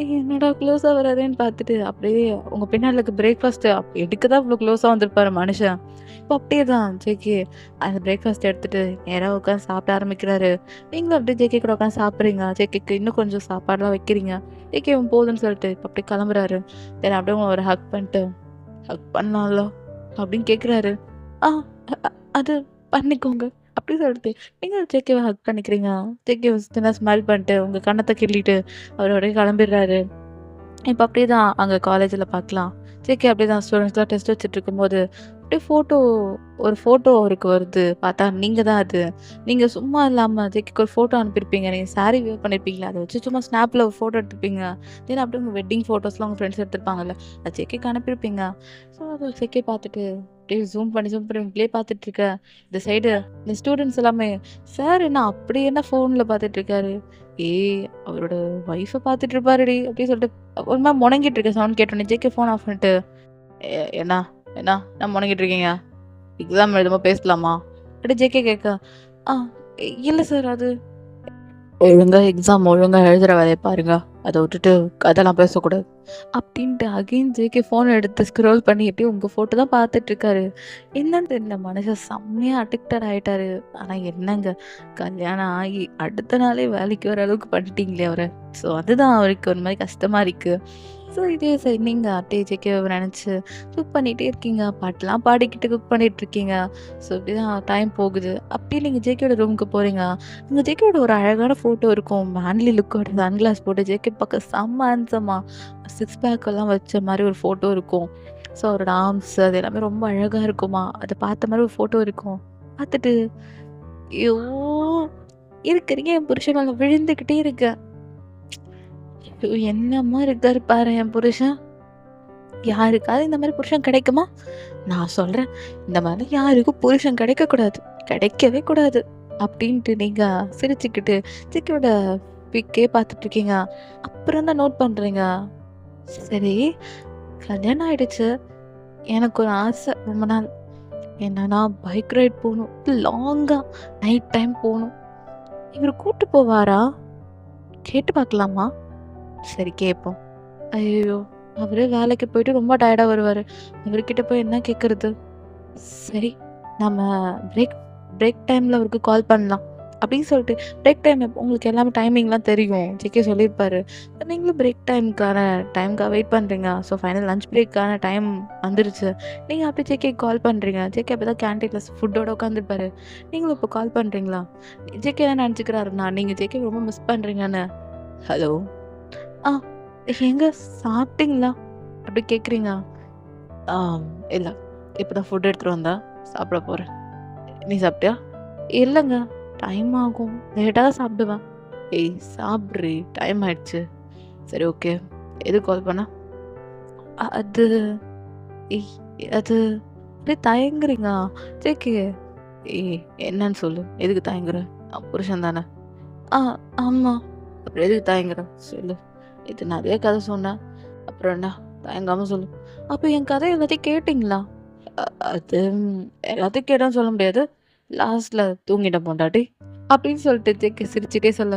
என்னடா க்ளோஸா வராருன்னு பார்த்துட்டு அப்படியே உங்க பின்னாடி இருக்க பிரேக்ஃபாஸ்ட் எடுக்க தான் இவ்வளோ க்ளோஸா வந்திருப்பாரு மனுஷன். இப்போ அப்படியே தான் ஜேகே அந்த பிரேக்ஃபாஸ்ட் எடுத்துட்டு நேரா உட்காந்து சாப்பிட ஆரம்பிக்கிறாரு. நீங்களும் அப்படியே ஜேகே கூட உட்காந்து சாப்பிட்றீங்க. ஜேகேக்கு இன்னும் கொஞ்சம் சாப்பாடுலாம் வைக்கிறீங்க. ஜேகே போதுன்னு சொல்லிட்டு இப்போ அப்படியே கிளம்புறாரு. தென் அப்படியே உங்களை ஒரு ஹக் பண்ணிட்டு, "ஹக் பண்ணலாம்ல?" அப்படின்னு கேட்குறாரு. "ஆ அது பண்ணிக்கோங்க." அப்படி சொல்லிட்டு நீங்க ஜேகேவை ஹக் பண்ணிக்கிறீங்க. ஜேகேவை சின்ன ஸ்மைல் பண்ணிட்டு உங்க கன்னத்தை கிள்ளிட்டு அவர் அப்படியே கிளம்பிடுறாரு. இப்போ அப்படிதான் அங்கே காலேஜில் பார்க்கலாம். ஜேகே அப்படிதான் ஸ்டூடெண்ட்ஸ்லாம் டெஸ்ட் வச்சுட்டு இருக்கும்போது அப்படியே ஒரு ஃபோட்டோ அவருக்கு வருது. பார்த்தா நீங்கள் தான் அது. நீங்கள் சும்மா இல்லாமல் ஜேகேக்கு ஒரு ஃபோட்டோ அனுப்பியிருப்பீங்க. நீங்கள் சாரி வியர் பண்ணியிருப்பீங்களா, அதை வச்சு சும்மா ஸ்னாப்பில் ஒரு ஃபோட்டோ எடுத்துருப்பீங்க. தென் அப்படியே உங்கள் வெட்டிங் ஃபோட்டோஸ்லாம் உங்கள் ஃப்ரெண்ட்ஸ் எடுத்துருப்பாங்கல்ல, அது ஜேகேக்கு அனுப்பியிருப்பீங்க. ஸோ அது ஜேகே பார்த்துட்டு அப்படியே ஜூம் பண்ணி இப்படியே பார்த்துட்டு இருக்க. இந்த சைடு இந்த ஸ்டூடெண்ட்ஸ் எல்லாமே, "சார் என்ன அப்படி என்ன ஃபோனில் பார்த்துட்டு இருக்காரு? ஏய் அவரோட ஒய்ஃபை பார்த்துட்டு இருப்பாருடி" அப்படின்னு சொல்லிட்டு ஒரு மாதிரி முணங்கிட்டு இருக்க சவுண்ட் கேட்டோன்னே ஜேகே ஃபோன் ஆஃப் பண்ணிட்டு, என்ன என்ன நான் முணங்கிட்டு இருக்கீங்க? எக்ஸாம் எழுதும்போது பேசலாமா?" அப்படி ஜேகே கேட்க, "ஆ இல்லை சார் அது ஒழுங்கா எக்ஸாம் ஒழுங்கா எழுதுகிற வேலையை பாருங்க. அத விட்டுட்டு அதெல்லாம் பேசக்கூடாது." அப்படின்ட்டு அகைன் ஜேகே ஃபோன் எடுத்து ஸ்க்ரோல் பண்ணிட்டு உங்க ஃபோட்டோ தான் பார்த்துட்ருக்காரு. என்னன்னு தெரியல மனுஷன் செம்மையா அடிக்டட் ஆயிட்டாரு. ஆனா என்னங்க, கல்யாணம் ஆகி அடுத்த நாளே வேலைக்கு வர அளவுக்கு பண்ணிட்டீங்களே அவர. ஸோ அதுதான் அவருக்கு ஒரு மாரி கஷ்டமா இருக்கு. ஸோ இதே சரி நீங்க அப்படியே ஜேகேவ நெனச்சு குக் பண்ணிட்டே இருக்கீங்க. பாட்டெல்லாம் பாடிக்கிட்டு குக் பண்ணிட்டுருக்கீங்க. ஸோ இப்படிதான் டைம் போகுது. அப்படியே நீங்க ஜேகேவோட ரூமுக்கு போறீங்க. அங்க ஜேகேவோட ஒரு அழகான ஃபோட்டோ இருக்கும். மேன்லி லுக்கோட சன்கிளாஸ் போட்டு ஜேகே பார்க்க செம்ம ஹேண்ட்ஸமா சிக்ஸ் பேக் எல்லாம் வச்ச மாரி ஒரு ஃபோட்டோ இருக்கும். ஸோ அவரோட ஆர்ம்ஸ் அது எல்லாமே ரொம்ப அழகா இருக்குமா. அத பார்த்த மாரி ஒரு ஃபோட்டோ இருக்கும். பார்த்துட்டு, ஐயோ! இருக்கிறீங்க என் புருஷன் மேல விழுந்துக்கிட்டே இருக்கேன். ஐயோ! என்னம்மா இருக்காரு பாரு என் புருஷன். யாருக்காவது இந்த மாரி புருஷன் கிடைக்குமா? நான் சொல்றேன், இந்த மாரி யாருக்கும் புருஷன் கிடைக்கக்கூடாது. கிடைக்கவே கூடாது. அப்படின்ட்டு நீங்க சிரிச்சுக்கிட்டு ஜிக்கியோட பிக்கே பார்த்துட்ருக்கீங்க. அப்புறம் தான் நோட் பண்றீங்க. சரி, கல்யாணம் ஆயிடுச்சு. எனக்கு ஒரு ஆசை ரொம்ப நாள். என்னன்னா பைக் ரைட் போணும். லாங்கா நைட் டைம் போணும். இவரு கூட்டு போவாரா? கேட்டு பார்க்கலாமா? சரி கேட்போம். ஐயய்யோ! அவரே வேலைக்கு போயிட்டு ரொம்ப டயர்டா வருவாரு. அவர்கிட்ட போய் என்ன கேட்கறது? சரி, நம்ம பிரேக் பிரேக் டைம்ல அவருக்கு கால் பண்ணலாம். அப்படின்னு சொல்லிட்டு பிரேக் டைம் உங்களுக்கு எல்லாமே டைமிங்லாம் தெரியும். ஜேகே சொல்லியிருப்பாரு. நீங்களும் பிரேக் டைம்க்காக வெயிட் பண்றீங்க. ஸோ ஃபைனல் லஞ்ச் பிரேக்கான டைம் வந்துருச்சு. நீங்க அப்படியே ஜேகேக்கு கால் பண்றீங்க. ஜேகே அப்பதான் கேன்டீன்ல ஃபுட்டோட உட்காந்துருப்பாரு. நீங்களும் இப்போ கால் பண்றீங்களா? ஜேகே என்ன நினச்சுக்கிறாருன்னா, நீங்க ஜேகே ரொம்ப மிஸ் பண்றீங்கன்னு. ஹலோ! ஆ ஏங்க சாப்பிட்டீங்களா? அப்படி கேட்குறீங்க. ஆம், இல்ல. இப்பதான் ஃபுட் எடுத்துட்டு வந்தேன். சாப்பிட போறேன். நீ சாப்பிட்டியா? இல்லங்க. டைம் ஆகும். லேட்டா தான் சாப்பிடுவேன். ஏய் சாப்பிட்றி. டைம் ஆயிடுச்சு. சரி ஓகே. எதுக்கு கால் பண்ண? அது ஏய் அது அப்படியே தயங்குறீங்க. ஜேகே ஏய் என்னன்னு சொல்லு. எதுக்கு தயங்குற? புருஷன் தானே. ஆ ஆமா. அப்புறம் எதுக்கு தயங்குற? சொல்லு. இது நெறைய கதை சொன்னேன். அப்புறம் என்ன? தயங்காம சொல்லு. அப்ப என் கதை எல்லாத்தையும் கேட்டீங்களா? அது எல்லாத்தையும் கேட்டோம்னு சொல்ல முடியாது. லாஸ்ட்ல தூங்கிட்டேன் பொண்டாட்டி. அப்படின்னு சொல்லிட்டு ஜேகே சிரிச்சுட்டே சொல்ல,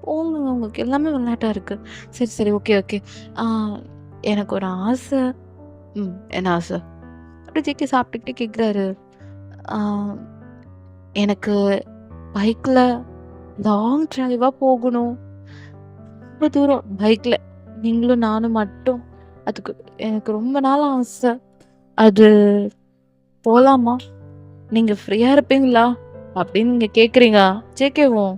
போங்கங்க உங்களுக்கு எல்லாமே விளையாட்டா இருக்கு. சரி, சரி. Okay, okay. ஆ எனக்கு ஒரு ஆசை. என்ன ஆசை? அப்படி ஜேகே சாப்பிட்டுக்கிட்டே கேட்குறாரு. ஆ எனக்கு பைக்ல லாங் டிரைவா போகணும். ரொம்ப தூரம் பைக்ல. நீங்களும் நானும் மட்டும். அதுக்கு எனக்கு ரொம்ப நாள் ஆசை. அது போலாமா? நீங்க ஃப்ரீயா இருப்பீங்களா? அப்படின்னு நீங்க கேட்குறீங்க. ஜேகேவும்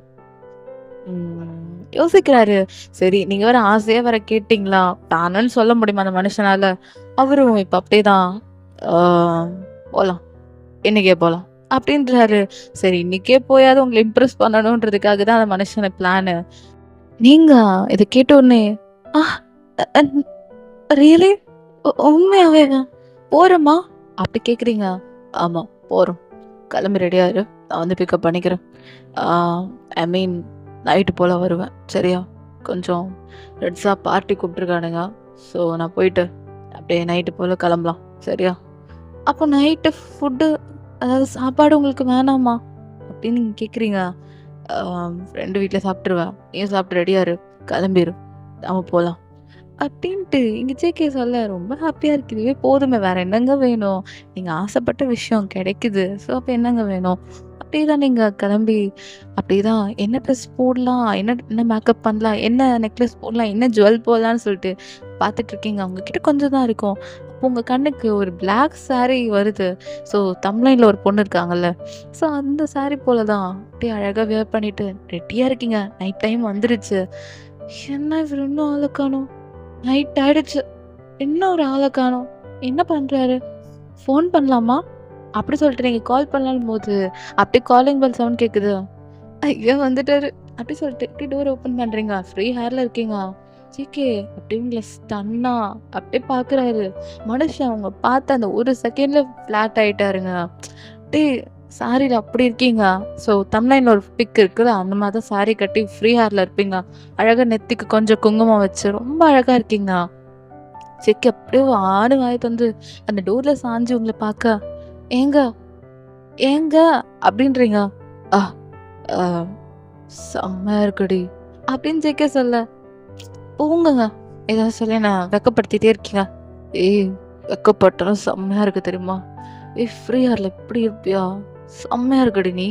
யோசிக்கிறாரு. சரி நீங்க வேற ஆசையா வேற கேட்டீங்களா? தானன்னு சொல்ல முடியுமா அந்த மனுஷனால? அவரும் இப்ப அப்படியேதான். ஆ போலாம். இன்னைக்கே போலாம். அப்படின்றாரு. சரி இன்னைக்கே போயாவது உங்கள இம்ப்ரெஸ் பண்ணணுன்றதுக்காக தான் அந்த மனுஷன பிளானு. நீங்க இத கேட்ட உடனே, ஆ அ அன் ரியலி? உண்மையாவேவா? போறோமா? அப்படி கேட்குறீங்க. ஆமா போறோம். கிளம்பி ரெடியா இரு. நான் வந்து பிக்கப் பண்ணிக்கிறேன். ஆ ஐ மீன் நைட்டு போல வருவேன். சரியா? கொஞ்சம் ஃப்ரெண்ட்ஸா பார்ட்டி கூப்பிட்டுருக்கானுங்க. ஸோ நான் போயிட்டு அப்படியே நைட்டு போல கிளம்பலாம். சரியா? அப்போ நைட்டு ஃபுட்டு அதாவது சாப்பாடு உங்களுக்கு வேணாமா? அப்படின்னு நீங்க கேட்குறீங்க. ஃப்ரெண்டு வீட்ல சாப்பிட்டுருவேன். நீயும் சாப்பிட்டு ரெடியா இரு. கிளம்பிரு. நம்ம போலாம். அப்படின்ட்டு இங்க ஜேகே சொல்ல ரொம்ப ஹாப்பியா இருக்கு. இதுவே போதுமே வேற என்னங்க வேணும்? நீங்க ஆசைப்பட்ட விஷயம் கிடைக்குது. ஸோ அப்ப என்னங்க வேணும்? அப்படியேதான் நீங்க கிளம்பி அப்படியேதான் என்ன ட்ரெஸ் போடலாம்? என்ன என்ன மேக்கப் பண்ணலாம்? என்ன நெக்லஸ் போடலாம்? என்ன ஜுவல் போடலான்னு சொல்லிட்டு பார்த்துட்டு இருக்கீங்க. உங்ககிட்ட கொஞ்சம் தான் இருக்கும். அப்போ உங்க கண்ணுக்கு ஒரு பிளாக் சாரி வருது. ஸோ தம்ப்லைன்ல ஒரு பொண்ணு இருக்காங்கல்ல. ஸோ அந்த சாரி போல தான் அப்படியே அழகா வியர் பண்ணிட்டு ரெடியா இருக்கீங்க. நைட் டைம் வந்துருச்சு. என்ன இவர் இன்னும் ஆள காணோம்? நைட் ஆயிடுச்சு. இன்னும் ஒரு ஆள காணோம். என்ன பண்றாரு? ஃபோன் பண்ணலாமா? அப்படி சொல்லிட்டு நீங்க கால் பண்ணலான்னும்போது, அப்படியே காலிங் பெல் சவுண்ட் கேட்குது. ஐயோ! வந்துட்டாரு. அப்படி சொல்லிட்டு இப்படி டோர் ஓப்பன் பண்றீங்க. ஃப்ரீ ஹேர்ல இருக்கீங்க. ஜிகே அப்படியே உங்கள ஸ்டன்னா அப்படியே பார்க்குறாரு. மனுஷன் அவங்க பார்த்த அந்த ஒரு செகண்ட்ல ஃப்ளாட் ஆயிட்டாருங்க. அப்படியே சாரில அப்படி இருக்கீங்க. ஸோ தம்ப்லைன்ல ஒரு பிக் இருக்குல்ல, அந்த மாதிரி தான் சாரி கட்டி ஃப்ரீ ஹேர்ல இருப்பீங்க. அழகா நெத்திக்கு கொஞ்சம் குங்குமம் வச்சு ரொம்ப அழகா இருக்கீங்க. செக்கி அப்படியே ஆடு வாய தொறந்து அந்த டோர்ல சாஞ்சு உங்கள பார்க்க, "ஏங்க, ஏங்க" அப்படின்றீங்க. "ஆ, ஆ செம்மையா இருக்குடி" அப்படின்னு ஜேகே சொல்ல, போங்கங்க. ஏதாவது சொல்லி என்ன வெட்கப்படுத்திட்டே இருக்கீங்க. ஏய் வெட்கப்பட்டாலும் செம்மையா இருக்கு தெரியுமா? ஏய் ஃப்ரீயா இல்ல இப்படி இருப்பியா? செம்மையா இருக்குடி நீ.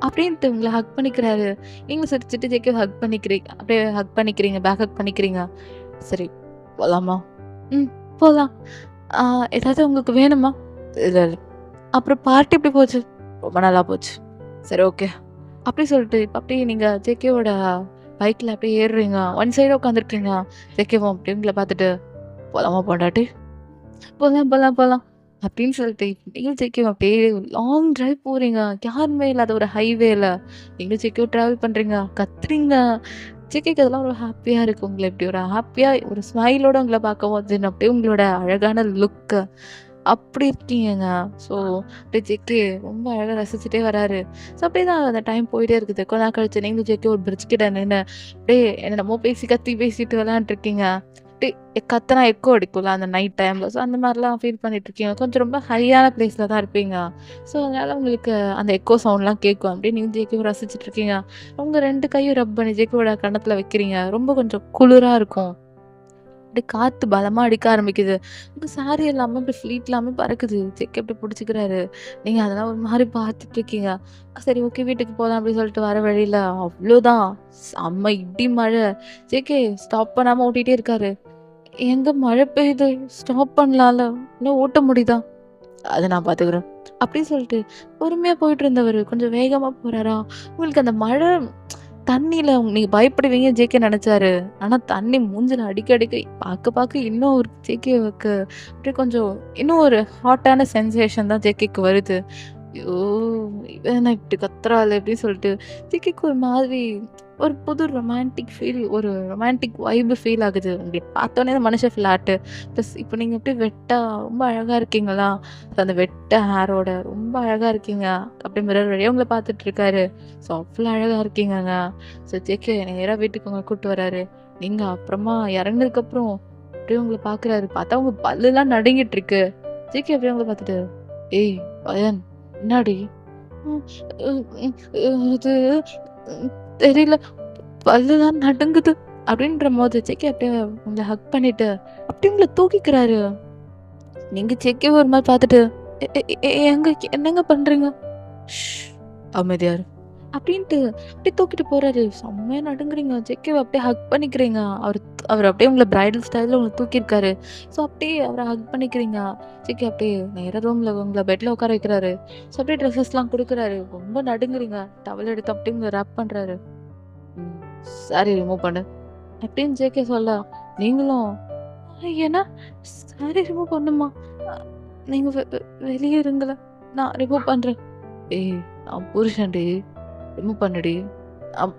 அப்படின்ட்டு உங்கள ஹக் பண்ணிக்கிறாரு. நீங்களும் சிரிச்சுட்டு ஜேகேவ ஹக் பண்ணிக்கிறீங்க. அப்படியே ஹக் பண்ணிக்கிறீங்க. பேக் ஹக் பண்ணிக்கிறீங்க. சரி போலாமா? ம் போலாம். ஆ ஏதாவது உங்களுக்கு வேணுமா? இல்ல, இல்ல. அப்புறம் பார்ட்டி எப்படி போச்சு? ரொம்ப நல்லா போச்சு. சரி ஓகே. அப்படி சொல்லிட்டு இப்ப அப்படியே நீங்க ஜேகேவோட பைக்ல அப்படியே ஏறுறீங்க. ஒன் சைடா உட்காந்துருக்கீங்க. ஜேகேவும் அப்படியே உங்கள பார்த்துட்டு, "போலாமா பொண்டாட்டி? போலாம், போலாம், போலாம்." அப்படின்னு சொல்லிட்டு நீங்களும் ஜேகேவும் அப்படியே லாங் டிரைவ் போறீங்க. யாருமே இல்லாத ஒரு ஹைவேல. நீங்களும் ஜேகேவும் டிராவல் பண்றீங்க. கத்துறீங்க. ஜேகேக்கு அதெல்லாம் ஒரு ஹாப்பியா இருக்கு. உங்கள இப்படி ஒரு ஹாப்பியா ஒரு ஸ்மைலோட உங்கள பார்க்கும்போது அப்படியே உங்களோட அழகான லுக்கு அப்படி இருக்கீங்கங்க. ஸோ அப்படியே ஜேகே ரொம்ப அழகா ரசிச்சுட்டே வராரு. ஸோ அப்படியே தான் அந்த டைம் போயிட்டே இருக்குது. கொஞ்ச நாள் கழிச்சு நீங்களும் ஜேகே ஒரு பிரிட்ஜ் கிட்ட நின்னு அப்படியே என்னென்னமோ கத்தி பேசிட்டு விளையாண்டுருக்கீங்க. அப்படியே கத்துனா எக்கோ அடிக்கும்ல அந்த நைட் டைம்ல. ஸோ அந்த மாரிலாம் ஃபீல் பண்ணிட்டுருக்கீங்க. கொஞ்சம் ரொம்ப ஹையான பிளேஸ்ல தான் இருப்பீங்க. ஸோ அதனால உங்களுக்கு அந்த எக்கோ சவுண்ட்லாம் கேட்கும். அப்படியே நீங்க ஜேகேவ ரசிச்சுட்டுருக்கீங்க. உங்க 2 கையும் ரப் பண்ணி ஜேகேவோட கன்னத்துல வைக்கிறீங்க. ரொம்ப கொஞ்சம் குளிரா இருக்கும். அப்படியே காத்து பலமா அடிக்க ஆரம்பிக்குது. உங்க சாரி எல்லாமே அப்படி ஃப்ளீட் இல்லாம பறக்குது. ஜேகே அப்படி புடிச்சுக்கிறாரு. நீங்க அதெல்லாம் ஒரு மாரி பார்த்துட்டுருக்கீங்க. சரி ஓகே வீட்டுக்கு போலாம் அப்படின்னு சொல்லிட்டு வர வழியில அவ்ளோதான். செம்ம இடி மழை. ஜேகே ஸ்டாப் பண்ணாம ஓட்டிட்டே இருக்காரு. "எங்க மழை பெய்யுது. ஸ்டாப் பண்ணலாம்ல. இன்னும் ஓட்ட முடியுதா?" "அத நான் பார்த்துக்கிறேன்." அப்படின்னு சொல்லிட்டு பொறுமையா போயிட்டு இருந்தவரு கொஞ்சம் வேகமா போறாரா, உங்களுக்கு அந்த மழை தண்ணீல நீங்க பயப்படுவீங்க ஜேகே நெனச்சாரு. ஆனா தண்ணி மூஞ்சில அடிக்க அடிக்க பாக்க பாக்க இன்னும் ஒரு ஜேகேவுக்கு அப்படியே கொஞ்சம் இன்னும் ஒரு ஹாட்டான சென்சேஷன் தான் ஜேகேக்கு வருது. ஐயோ! இவ என்ன இப்படி கத்துறாளே! அப்படின்னு சொல்லிட்டு ஜேகேக்கு ஒரு மாதிரி ஒரு புது ரொமான்டிக் ஃபீல் ஒரு ரொமான்டிக் வைப் ஃபீல் ஆகுது. உங்கள பார்த்தோனே அந்த மனுஷன் ஃப்ளாட்டு. ப்ளஸ் இப்போ நீங்க அப்படியே வெட்டா ரொம்ப அழகா இருக்கீங்களா? அந்த வெட்ட ஹேரோட ரொம்ப அழகா இருக்கீங்க. அப்படியே மிரர் வழியா உங்கள பார்த்துட்டு இருக்காரு. ஸோ அவ்ளோ அழகா இருக்கீங்கங்க. ஸோ ஜேகே நேரா வீட்டுக்கு உங்கள கூட்டு வராரு. நீங்க அப்புறமா இறங்குனதுக்கப்புறம் அப்படியே உங்கள பார்க்குறாரு. பார்த்தா உங்க பல்லுலாம் நடுங்கிட்டு இருக்கு. ஜேகே அப்படியே உங்கள பார்த்துட்டு, "ஏய் பயன் என்னாடி?" "ம் ம் ம் இது ம் தெரியல. பல்லுலாம் நடுங்குது." அப்படின்றபோது ஜேகே அப்படியே உங்கள ஹக் பண்ணிட்டு, அப்படியே உங்கள தூக்கிக்கிறாரு. நீங்க ஜேகேவ ஒரு மாரி பார்த்துட்டு, "எ எ எ ஏங்க என்னங்க பண்றீங்க?" "ஷ் அமைதியா இரு." அப்படின்ட்டு அப்படியே தூக்கிட்டு போறாரு. செம்மையா நடுங்குறீங்க. ஜேகேவ அப்படியே ஹக் பண்ணிக்கிறீங்க. அவரு அப்படியே உங்கள பிரைடல் ஸ்டைல்ல உங்கள தூக்கியிருக்காரு. ஸோ அப்படியே அவர ஹக் பண்ணிக்கிறீங்க. ஜேகே அப்படியே நேரா ரூம்ல உங்கள பெட்ல உட்கார வைக்கிறாரு. ஸோ அப்படியே ட்ரெஸ்ஸஸ்லாம் குடுக்குறாரு. ரொம்ப நடுங்குறீங்க. டவல் எடுத்து அப்படியே உங்கள ராப் பண்றாரு. ம். "சாரி ரிமூவ் பண்ணு." அப்படின்னு ஜேகே சொல்ல, நீங்களும் ஏன்னா சாரி ரிமூவ் பண்ணுமா? அ நீங்க வெளிய இருங்களேன். நான் ரிமூவ் பண்றேன். ஏய் நான் புருஷன்டி. ரிமூவ் பண்ணுடி. அப்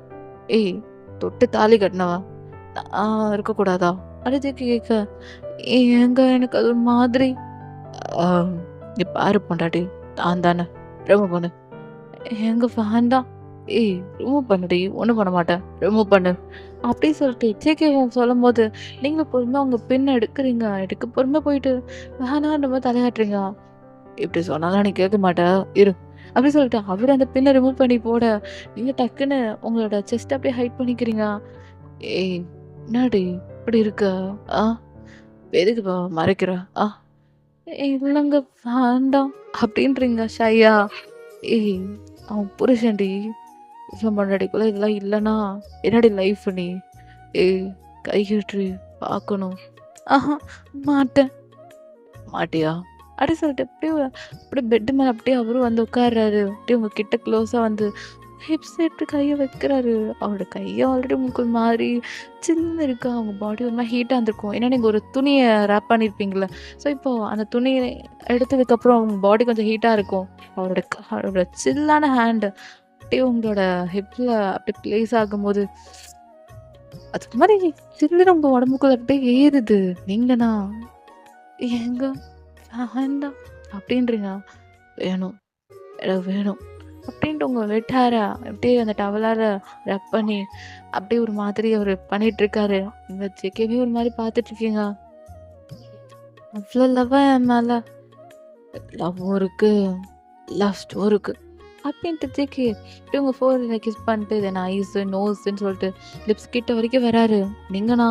ஏய் தொட்டு தாலி கட்டினவ. நான் இருக்கக்கூடாதா? அப்படின்னு ஜேகே கேட்க, ஏங்க எனக்கு அது ஒரு மாதிரி அ இங்க பாரு பொண்டாட்டி. நான் தானே. ரிமூவ் பண்ணு. ஏங்க வேண்டாம். ஏய் ரிமூவ் பண்ணுடி. ஒண்ணும் பண்ண மாட்டேன். ரிமூவ் பண்ணு. அப்படி சொல்லிட்டு ஜேகே சொல்லும்போது, நீங்களும் பொறுமையா உங்க பின் எடுக்குறீங்க. எடுக்க பொறுமையா போயிட்டு வேணான்ற மாரி தலையாட்டுறீங்க. இப்படி சொன்னாலாம் நீ கேட்க மாட்ட. இரு. அப்படி சொல்லிட்டு அவரு அந்த பின்ன ரிமூவ் பண்ணி போட, நீங்க டக்குன்னு உங்களோட செஸ்ட்ட அப்படியே ஹைட் பண்ணிக்கிறீங்க. ஏய் என்னாடி இப்படி இருக்க? ஆ எதுக்கு மறைக்கிற? ஆ இல்லங்க வேண்டாம். அப்படின்றீங்க ஷையா. ஏய் அவன் புருஷன்டி. புருஷன் பொண்டாட்டிக்குள்ள இதெல்லாம் இல்லன்னா என்னடி லைஃப் நீ? ஏய் கை கட்டுறி பார்க்கணும். ஆஹா மாட்டேன். மாட்டியா? அப்படி சொல்லிட்டு அப்படியே பெட் மேல அப்படியே அவரும் வந்து உட்கார்றாரு. அப்படியே உங்க கிட்ட க்ளோஸா வந்து ஹிப்ஸ் எடுத்து கைய வைக்கிறாரு. அவரோட கைய ஆல்ரெடி உங்களுக்கு ஒரு மாரி சில்லுன்னு இருக்கு. அவங்க பாடி ஒரு மாரி ஹீட்டா இருந்திருக்கும். ஏன்னா நீங்க ஒரு துணிய ராப் பண்ணியிருப்பீங்கல்ல. ஸோ இப்போ அந்த துணிய எடுத்ததுக்கப்புறம் அவங்க பாடி கொஞ்சம் ஹீட்டா இருக்கும். அவரோட சில்லான ஹேண்ட் அப்படியே உங்களோட ஹிப்ல அப்படியே பிளேஸ் ஆகும்போது, அது ஒரு மாரி சில்லுன்னு உங்க உடம்புக்குள்ள அப்படியே ஏறுது. நீங்கன்னா, "ஏங்க வேண்டாம்" அப்படின்றீங்க. "வேணும், எனக்கு வேணும்." அப்படின்ட்டு உங்க வெட்டார அப்படியே அந்த டவலால ரப் பண்ணி அப்படியே ஒரு மாதிரி அவரு பண்ணிட்டுருக்காரு. நீங்க ஜேகேவே ஒரு மாரி பார்த்துட்டுருக்கீங்க. அவ்ளோ லவ்வா என் மேல. லவ்வும் இருக்கு, லஸ்ட்டும் இருக்கு. அப்படின்ட்டு ஜேகே அப்படியே உங்க ஃபோர்ஹெட்ல கிஸ் பண்ணிட்டு தென் ஐஸு, நோஸ்ன்னு சொல்லிட்டு லிப்ஸ் கிட்ட வரைக்கும் வராரு. நீங்கனா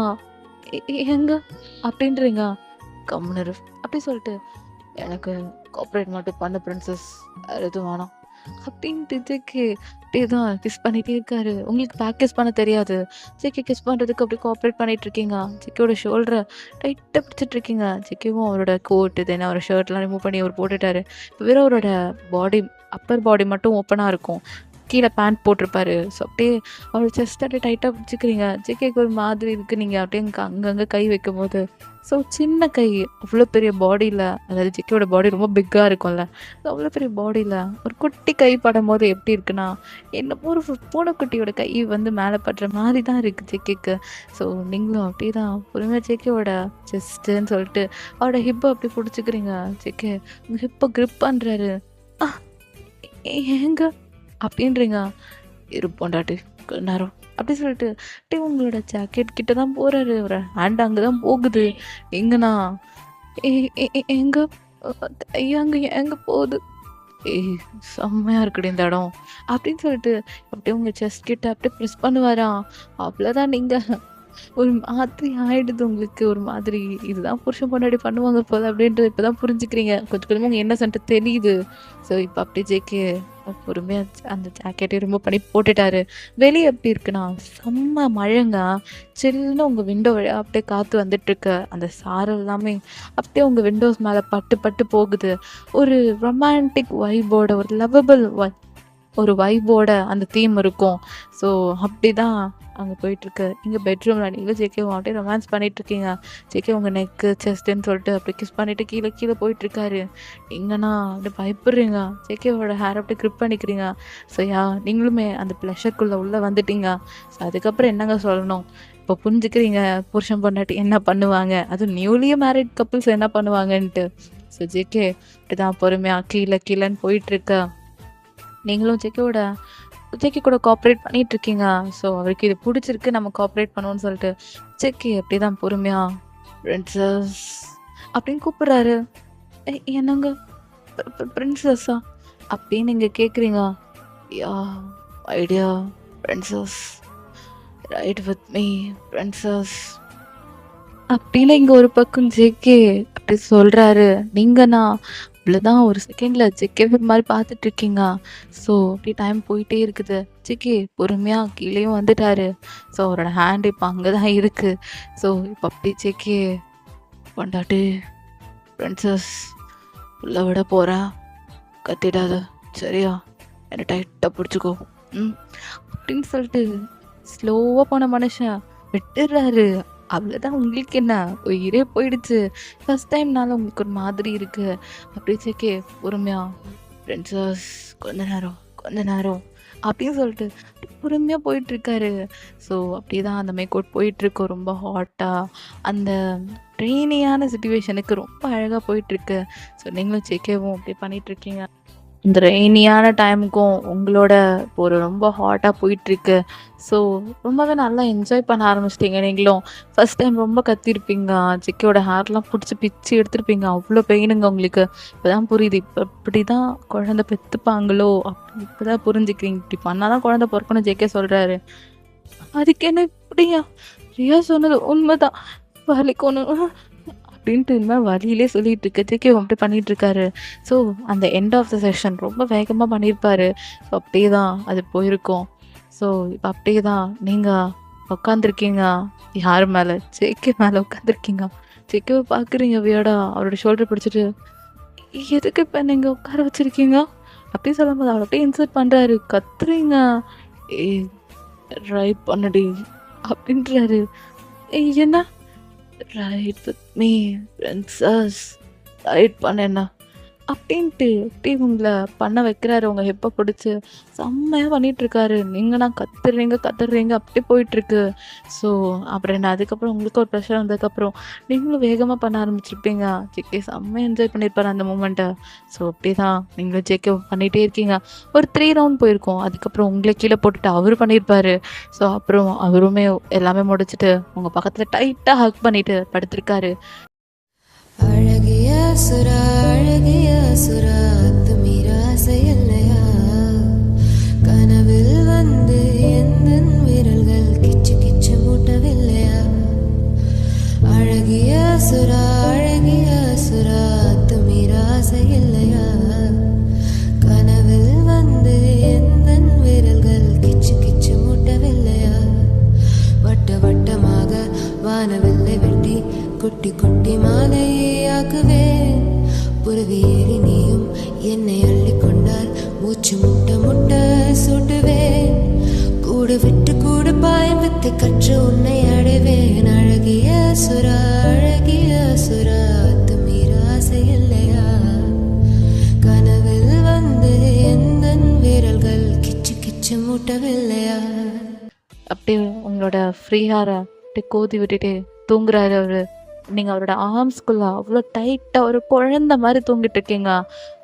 ஏங்க அப்படின்றீங்க? கம்முனு இரு. அப்படி சொல்லிட்டு, எனக்கு கோஆப்பரேட் மட்டும் பண்ணு பிரின்சஸ். வேற எதுவும் வேணாம். அப்படின்ட்டு ஜேகே அப்படியே தான் கிஸ் பண்ணிட்டே இருக்காரு. உங்களுக்கு பேக் கிஸ் பண்ண தெரியாது. ஜேகே கிஸ் பண்றதுக்கு அப்படியே கோஆப்பரேட் பண்ணிட்டு இருக்கீங்க. ஜேகேவோட ஷோல்டர டைட்டா பிடிச்சிட்டு இருக்கீங்க. ஜேகேவும் அவரோட கோட் தென் அவர் ஷர்ட்லாம் ரிமூவ் பண்ணி அவர் போட்டுட்டாரு. இப்போ வெறும் அவரோட பாடி அப்பர் பாடி மட்டும் ஓப்பனா இருக்கும். கீழ பேண்ட் போட்டிருப்பாரு. ஸோ அப்படியே அவர் செஸ்ட் அப்படியே டைட்டா பிடிச்சிக்கிறீங்க. ஜேகேக்கு ஒரு மாதிரி இருக்கு. நீங்க அப்படியே அங்கங்க கை வைக்கும்போது. ஸோ சின்ன கை அவ்வளோ பெரிய பாடியில, அதாவது ஜேகேவோட பாடி ரொம்ப பிக்கா இருக்கும்ல. அவ்வளோ பெரிய பாடியில ஒரு குட்டி கை படும்போது எப்படி இருக்குன்னா, என்னமோ ஒரு பூனைக்குட்டியோட கை வந்து மேலே படுற மாதிரி தான் இருக்கு ஜேகேக்கு. ஸோ நீங்களும் அப்படியே தான் பொறுமையா ஜேகேவோட செஸ்ட்டுன்னு சொல்லிட்டு அவரோட ஹிப்பை அப்படி பிடிச்சிக்கிறீங்க. ஜேகே உங்க ஹிப்பை கிரிப் பண்றாரு. "ஆ ஏங்க?" அப்படின்றீங்க. "இரு பொண்டாட்டி கொஞ்ச நேரம்" அப்படி சொல்லிட்டு அப்படியே உங்களோட ஜாக்கெட் கிட்ட தான் போறாரு. ஒரு ஹேண்ட் அங்கே தான் போகுது. எங்கண்ணா? "ஏ ஏ ஏ ஏங்க கையாங்க ஏங்க போகுது?" "ஏய் செம்மையா இருக்குடி இந்த இடம்" அப்படின்னு சொல்லிட்டு அப்படியே உங்க செஸ்ட் கிட்ட அப்படியே ப்ரெஸ் பண்ணுவாராம். அவ்வளோதான் நீங்க ஒரு மாதிரி ஆயிடுது உங்களுக்கு. ஒரு மாதிரி இதுதான் புருஷன் பொண்டாட்டி பண்ணுவாங்க போல அப்படின்ட்டு இப்பதான் புரிஞ்சுக்கிறீங்க. கொஞ்சம் கொஞ்சமா உங்க இன்னசென்ட் தெரியுது. ஸோ இப்போ அப்படியே ஜேகே பொறுமையா அந்த ஜாக்கெட்டையும் ரிமூவ் பண்ணி போட்டுட்டாரு. வெளிய எப்படி இருக்குன்னா, செம்ம மழைங்க. சில்லுன்னு உங்க விண்டோ வழியா அப்படியே காத்து வந்துட்டு இருக்கு. அந்த சாரல் எல்லாமே அப்படியே உங்க விண்டோஸ் மேல பட்டு பட்டு போகுது. ஒரு ரொமான்டிக் வைபோட ஒரு லவ்வபிள் ஒரு வைபோட அந்த தீம் இருக்கும். ஸோ அப்படிதான் அங்கே போயிட்டுருக்கு. நீங்கள் பெட்ரூமில் நீங்களும் ஜேகேவும் அப்படியே ரொமான்ஸ் பண்ணிகிட்ருக்கீங்க. ஜேகே உங்கள் நெக்கு செஸ்ட்டுன்னு சொல்லிட்டு அப்படியே கிஸ் பண்ணிவிட்டு கீழே கீழே போயிட்டுருக்காரு. எங்கன்னா அப்படியே பயப்படுறீங்க. ஜேகேவோட ஹேர் அப்படியே க்ரிப் பண்ணிக்கிறீங்க. ஸோ நீங்களுமே அந்த ப்ளஷருக்குள்ளே உள்ளே வந்துட்டீங்க. ஸோ அதுக்கப்புறம் என்னங்க சொல்லணும்? இப்போ புரிஞ்சுக்கிறீங்க புருஷன் பொண்டாட்டி என்ன பண்ணுவாங்க, அதுவும் நியூலி மேரிட் கப்புள்ஸ் என்ன பண்ணுவாங்கன்ட்டு. ஸோ ஜேகே இப்படி தான் பொறுமையாக கீழே கீழேன்னு போயிட்டுருக்க. நீங்களும் ஜேகே கூட கோஆப்ரேட் பண்ணிட்டு இருக்கீங்க. ஸோ அவருக்கு இது பிடிச்சிருக்கு, நம்ம கோஆப்ரேட் பண்ணுவோம்னு சொல்லிட்டு ஜேகே அப்படிதான் பொறுமையா பிரின்சஸ் அப்படின்னு கூப்பிடுறாரு. என்னங்க பிரின்சஸ்ஸா அப்படின்னு நீங்க கேட்குறீங்க. Ya idea princess write with me princess அப்படின்னு இங்க ஒரு பக்கம் ஜேகே அப்படி சொல்றாரு. நீங்கண்ணா அவ்வளோதான் ஒரு செகண்ட்ல ஜேகே மாதிரி பார்த்துட்டு இருக்கீங்க. ஸோ அப்படி டைம் போயிட்டே இருக்குது. ஜேகே பொறுமையா கீழேயும் வந்துட்டாரு. ஸோ அவரோட ஹேண்ட் இப்போ அங்கதான் இருக்கு. ஸோ இப்போ அப்படி ஜேகே பொண்டாட்டி பிரின்சஸ் உள்ள விட போறா, கத்திடாத சரியா, என்னை டைட்டாக பிடிச்சிக்கோ அப்படின்னு சொல்லிட்டு ஸ்லோவாக போன மனுஷன் விட்டுடுறாரு. அவ்வளோதான். உங்களுக்கு என்ன உயிரே போயிடுச்சு. ஃபர்ஸ்ட் டைம்னால உங்களுக்கு ஒரு மாதிரி இருக்கு. அப்படியே ஜேகே பொறுமையா பிரின்சஸ் கொஞ்ச நேரம் அப்படின்னு சொல்லிட்டு பொறுமையாக போயிட்டுருக்காரு. ஸோ அப்படியே தான் அந்த மேக்கவுட் போயிட்டுருக்கு. ரொம்ப ஹாட்டாக அந்த ரெய்னியான சுச்சுவேஷனுக்கு ரொம்ப அழகாக போயிட்டுருக்கு. ஸோ நீங்களும் ஜேகேவும் அப்படியே பண்ணிகிட்ருக்கீங்க. இந்த ரெய்னியான டைமுக்கும் உங்களோட இப்போ ஒரு ரொம்ப ஹாட்டாக போயிட்டுருக்கு. ஸோ ரொம்பவே நல்லா என்ஜாய் பண்ண ஆரம்பிச்சிட்டிங்க நீங்களும். ஃபர்ஸ்ட் டைம் ரொம்ப கத்திருப்பீங்க. ஜேகேவோட ஹேர்லாம் பிடிச்சி பிச்சு எடுத்திருப்பீங்க. அவ்வளோ பெயினுங்க உங்களுக்கு. இப்போ தான் புரியுது. இப்போ இப்படி தான் குழந்தை பெற்றுப்பாங்களோ அப்படி இப்போ தான் புரிஞ்சுக்கிறீங்க. இப்படி பண்ணால் தான் குழந்தை பிறக்கணும் ஜேகே சொல்கிறாரு. அதுக்கு என்ன இப்படியா? ரியா சொன்னது உண்மைதான், வலிக்கணும் அப்படின்ட்டு இனிமேல் வழியிலே சொல்லிட்டு இருக்கு. ஜேகே அப்படி பண்ணிட்டு இருக்காரு. ஸோ அந்த எண்ட் ஆஃப் த செஷன் ரொம்ப வேகமாக பண்ணியிருப்பாரு. ஸோ அப்படியே தான் அது போயிருக்கும். ஸோ இப்போ அப்படியே தான் நீங்கள் உட்காந்துருக்கீங்க. யார் மேலே? ஜேகே மேலே உட்காந்துருக்கீங்க. ஜேகேவை பார்க்குறீங்க வியடா. அவரோட ஷோல்டர் பிடிச்சிட்டு எதுக்கு இப்போ நீங்கள் உட்கார வச்சுருக்கீங்க அப்படி சொல்லும்போது அவரை அப்படியே இன்சர்ட் பண்ணுறாரு. கத்துறீங்க. ஏ ரைட் பண்ணடி அப்படின்றாரு. என்ன write with me princess write பண்ணேண்ணா அப்படின்ட்டு அப்படியே உங்களை பண்ண வைக்கிறாரு. உங்கள் ஹெப்பை பிடிச்சி செம்மையாக பண்ணிகிட்ருக்காரு. நீங்கள்னா கத்துறீங்க அப்படியே போயிட்டுருக்கு. ஸோ அப்புறம் என்ன, அதுக்கப்புறம் உங்களுக்கு ஒரு ப்ரெஷர் வந்ததுக்கப்புறம் நீங்களும் வேகமாக பண்ண ஆரம்பிச்சிருப்பீங்க. ஜேகே செம்மையாக என்ஜாய் பண்ணியிருப்பாரு அந்த மூமெண்ட்டை. ஸோ அப்படி தான் நீங்களும் ஜேகே பண்ணிகிட்டே இருக்கீங்க. ஒரு 3 ரவுண்ட் போயிருக்கோம். அதுக்கப்புறம் உங்களை கீழே போட்டுட்டு அவரு பண்ணியிருப்பாரு. ஸோ அப்புறம் அவருமே எல்லாமே முடிச்சுட்டு உங்கள் பக்கத்தில் டைட்டாக ஹக் பண்ணிட்டு படுத்திருக்காரு. அழகிய சுரா துமீரா செயல்லையா, கனவில் வந்து எந்த விரல்கள் கிச்சு கிச்சு மூட்டவில்லையா, கொட்டி கொட்டி மாலையாக்குவேன். புறவி ஏறி நீயும் என்னை அள்ளிக்கொண்டால் மூச்சு முட்ட முட்ட சூட்டுவேன். கூடு விட்டு கூடு பாயம் வித்தை கற்று உன்னை அடைவேன். அழகிய சுரா அழகிய சுரா துமீர ஆசை இல்லையா? கனவில் வந்து எந்த விரல்கள் கிச்சு கிச்சு மூட்டவில்லையா? அப்படியே உங்களோட ஃப்ரீ ஹேரை அப்படியே கோதி விட்டுட்டு தூங்குறாரு அவரு. நீங்கள் அவரோட ஆர்ம்ஸ்குள்ள அவ்வளோ டைட்டாக ஒரு குழந்த மாதிரி தூங்கிட்டு இருக்கீங்க.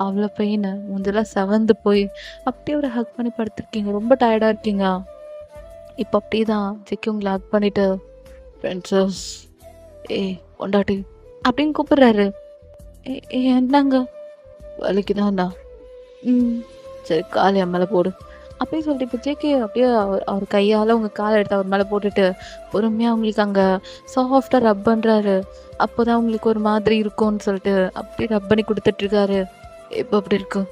அவ்வளோ பெயின் முந்தெல்லாம் செவந்து போய் அப்படியே ஒரு ஹக் பண்ணி படுத்திருக்கீங்க. ரொம்ப டயர்டாக இருக்கீங்க. இப்போ அப்படியே தான் ஜெக்கி உங்களை ஹக் பண்ணிட்டு பிரின்சஸ் பொண்டாட்டி அப்படின்னு கூப்பிடுறாரு. என்னங்க வலிக்குதாண்ணா? சரி கால் என் மேலே போடு அப்படின்னு சொல்லிட்டு இப்போ ஜேகே அப்படியே அவர் கையால் உங்கள் காலை எடுத்து அவர் மேலே போட்டுட்டு பொறுமையாக உங்களுக்கு அங்கே சாஃப்டாக ரப் பண்ணுறாரு. அப்போ தான் உங்களுக்கு ஒரு மாதிரி இருக்கும்னு சொல்லிட்டு அப்படியே ரப் பண்ணி கொடுத்துட்ருக்காரு. இப்போ அப்படி இருக்கு?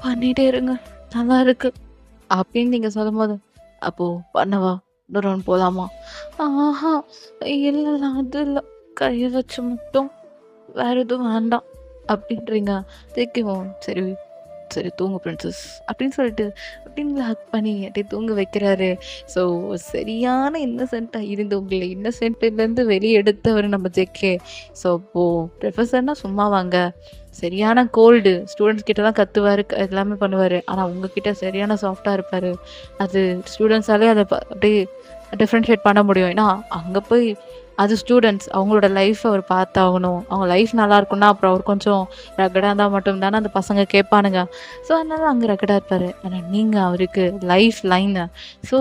பண்ணிகிட்டே இருங்க, நல்லா இருக்கு அப்படின்னு நீங்கள் சொல்லும் போது அப்போது பண்ணவா இன்னொரு ஒன்று போகலாமா? ஆஹா இல்லை அது இல்லை, கையை வச்சு மட்டும் வேறு எதுவும் வேண்டாம் அப்படின்றீங்க. ஜேகேவும் சரி சரி தூங்கு பிரின்சஸ் அப்படின்னு சொல்லிட்டு அப்படின்னு ஹக் பண்ணி அப்படியே தூங்க வைக்கிறாரு. ஸோ சரியான இன்னசென்ட்டாக இருந்து உங்களை இன்னசென்ட்லேருந்து வெளியே எடுத்தவர் நம்ம ஜெக்கே. ஸோ இப்போது ப்ரொஃபஸர்னா சும்மா வாங்க, சரியான கோல்டு ஸ்டூடெண்ட்ஸ் கிட்ட தான் கற்றுவார், எல்லாமே பண்ணுவார். ஆனால் உங்ககிட்ட சரியான சாஃப்டாக இருப்பார். அது ஸ்டூடெண்ட்ஸாலே அதை அப்படியே டிஃப்ரென்ஷியேட் பண்ண முடியும். ஏன்னா அங்கே போய் அது ஸ்டூடெண்ட்ஸ் அவங்களோட லைஃப் அவர் பார்த்தாகணும். அவங்க லைஃப் நல்லா இருக்குன்னா அப்புறம் அவர் கொஞ்சம் ரகடாக இருந்தால் மட்டும் தானே அந்த பசங்க கேட்பானுங்க. ஸோ அதனால அங்கே ரகடாக இருப்பார். ஆனால் நீங்கள் அவருக்கு லைஃப் லைனு. ஸோ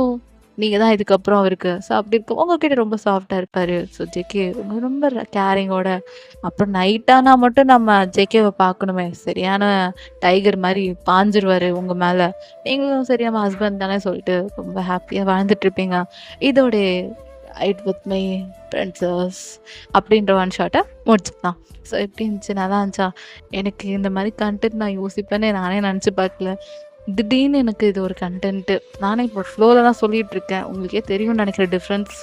நீங்கள் தான் இதுக்கப்புறம் அவருக்கு. ஸோ அப்படி இருக்கும் உங்ககிட்ட ரொம்ப சாஃப்டாக இருப்பார். ஸோ ஜேகே உங்க ரொம்ப கேரிங்கோட. அப்புறம் நைட்டானா மட்டும் நம்ம ஜேகேவை பார்க்கணுமே, சரியான டைகர் மாதிரி பாஞ்சிருவார் உங்கள் மேலே. நீங்களும் சரியான ஹஸ்பண்ட் தானே சொல்லிட்டு ரொம்ப ஹாப்பியாக வாழ்ந்துட்டுருப்பீங்க. இதோட ஐட் வித் மை பிரின்சஸ் அப்படின்ற ஒன் ஷார்ட்டை முடிச்சுக்கலாம். ஸோ எப்படி இருந்துச்சு? நல்லா இருந்துச்சா? எனக்கு இந்த மாதிரி கண்டென்ட் நான் யோசிப்பேன்னு நானே நினச்சி பார்க்கல. திடீர்னு எனக்கு இது ஒரு கண்டென்ட்டு. நானே இப்போ ஃப்ளோவில் தான் சொல்லிகிட்ருக்கேன். உங்களுக்கே தெரியும்னு நினைக்கிற டிஃப்ரென்ஸ்.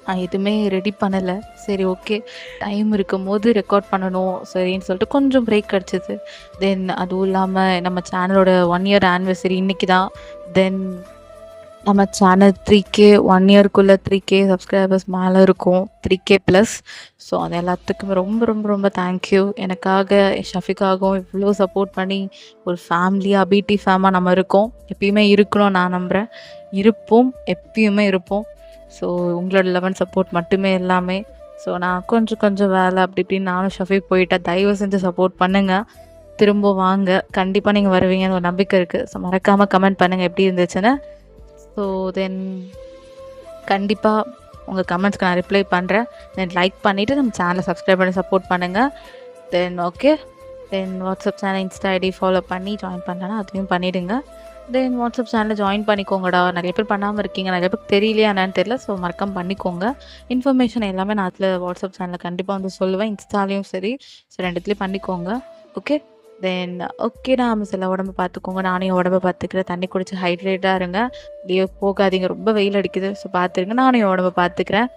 நான் எதுவுமே ரெடி பண்ணலை. சரி ஓகே டைம் இருக்கும் போது ரெக்கார்ட் பண்ணணும் சரின்னு சொல்லிட்டு கொஞ்சம் பிரேக் கிடச்சிது. தென் அதுவும் இல்லாமல் நம்ம சேனலோட 1 year ஆனிவர்சரி இன்றைக்கி தான். தென் நம்ம சேனல் 3K 1 yearக்குள்ளே 3K சப்ஸ்கிரைபர்ஸ் மேலே இருக்கும், 3K +. ஸோ அது எல்லாத்துக்குமே ரொம்ப ரொம்ப ரொம்ப தேங்க்யூ. எனக்காக ஷஃபிக்காகவும் இவ்வளோ சப்போர்ட் பண்ணி ஒரு ஃபேமிலியாக பிடி ஃபேமாக நம்ம இருக்கோம். எப்பயுமே இருக்கணும் நான் நம்புகிறேன். இருப்போம், எப்பயுமே இருப்போம். ஸோ உங்களோட 11 சப்போர்ட் மட்டுமே எல்லாமே. ஸோ நான் கொஞ்சம் வேலை அப்படி இப்படின்னு நானும் ஷஃபிக் போயிட்டேன். தயவு செஞ்சு சப்போர்ட் பண்ணுங்கள். திரும்ப வாங்க, கண்டிப்பாக நீங்கள் வருவீங்கன்னு ஒரு நம்பிக்கை இருக்குது. ஸோ மறக்காமல் கமெண்ட் பண்ணுங்கள் எப்படி இருந்துச்சுன்னு. ஸோ தென் கண்டிப்பாக உங்கள் கமெண்ட்ஸ்க்கு நான் ரிப்ளை பண்ணுறேன். தென் லைக் பண்ணிவிட்டு நம்ம சேனலை சப்ஸ்கிரைப் பண்ணி சப்போர்ட் பண்ணுங்கள். Then okay then WhatsApp channel Insta ID follow பண்ணி ஜாயின் பண்ணலன்னா அதையும் பண்ணிவிடுங்க. தென் வாட்ஸ்அப் சேனலில் ஜாயின் பண்ணிக்கோங்கடா. நிறைய பேர் பண்ணாமல் இருக்கீங்க, நிறைய பேர் தெரியலையா என்னன்னு தெரியல. ஸோ மறக்காம பண்ணிக்கோங்க. இன்ஃபர்மேஷன் எல்லாமே நான் அதில் வாட்ஸ்அப் சேனலில் கண்டிப்பாக வந்து சொல்லுவேன். இன்ஸ்டாலையும் சரி. ஸோ 2த்துலேயும் பண்ணிக்கோங்க. ஓகே தென் ஓகேடா. மிஸ் எல்லாம் உடம்பு பார்த்துக்கோங்க. நானும் உடம்பை பார்த்துக்கிறேன். தண்ணி குடிச்சு ஹைட்ரேட்டாக இருங்க. வெளியே போகாதீங்க, ரொம்ப வெயில் அடிக்குது. ஸோ பார்த்துருங்க. நானும் உடம்பை பார்த்துக்கிறேன்.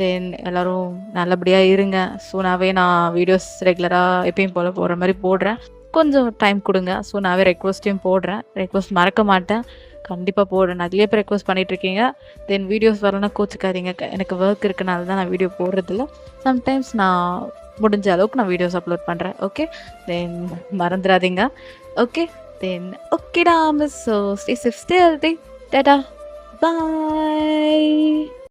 தென் எல்லோரும் நல்லபடியாக இருங்க. சூனாவே நான் வீடியோஸ் ரெகுலராக எப்பயும் போல் போடுற மாதிரி போடுறேன். கொஞ்சம் டைம் கொடுங்க. சூனாவே ரெக்வஸ்ட்டையும் போடுறேன். ரெக்வஸ்ட் மறக்க மாட்டேன், கண்டிப்பாக போடுறேன். நிறைய பேர் ரெக்வஸ்ட் பண்ணிகிட்ருக்கீங்க. தென் வீடியோஸ் வரலன்னா கோச்சிக்காதீங்க. எனக்கு ஒர்க் இருக்கனால தான் நான் வீடியோ போடுறதில்ல. சம்டைம்ஸ் நான் முடிஞ்ச அளவுக்கு நான் வீடியோஸ் அப்லோட் பண்ணுறேன். ஓகே தென் மறந்துடாதீங்க. ஓகே தென் ஓகேடா miss. So stay safe, stay healthy. Tata பாய்.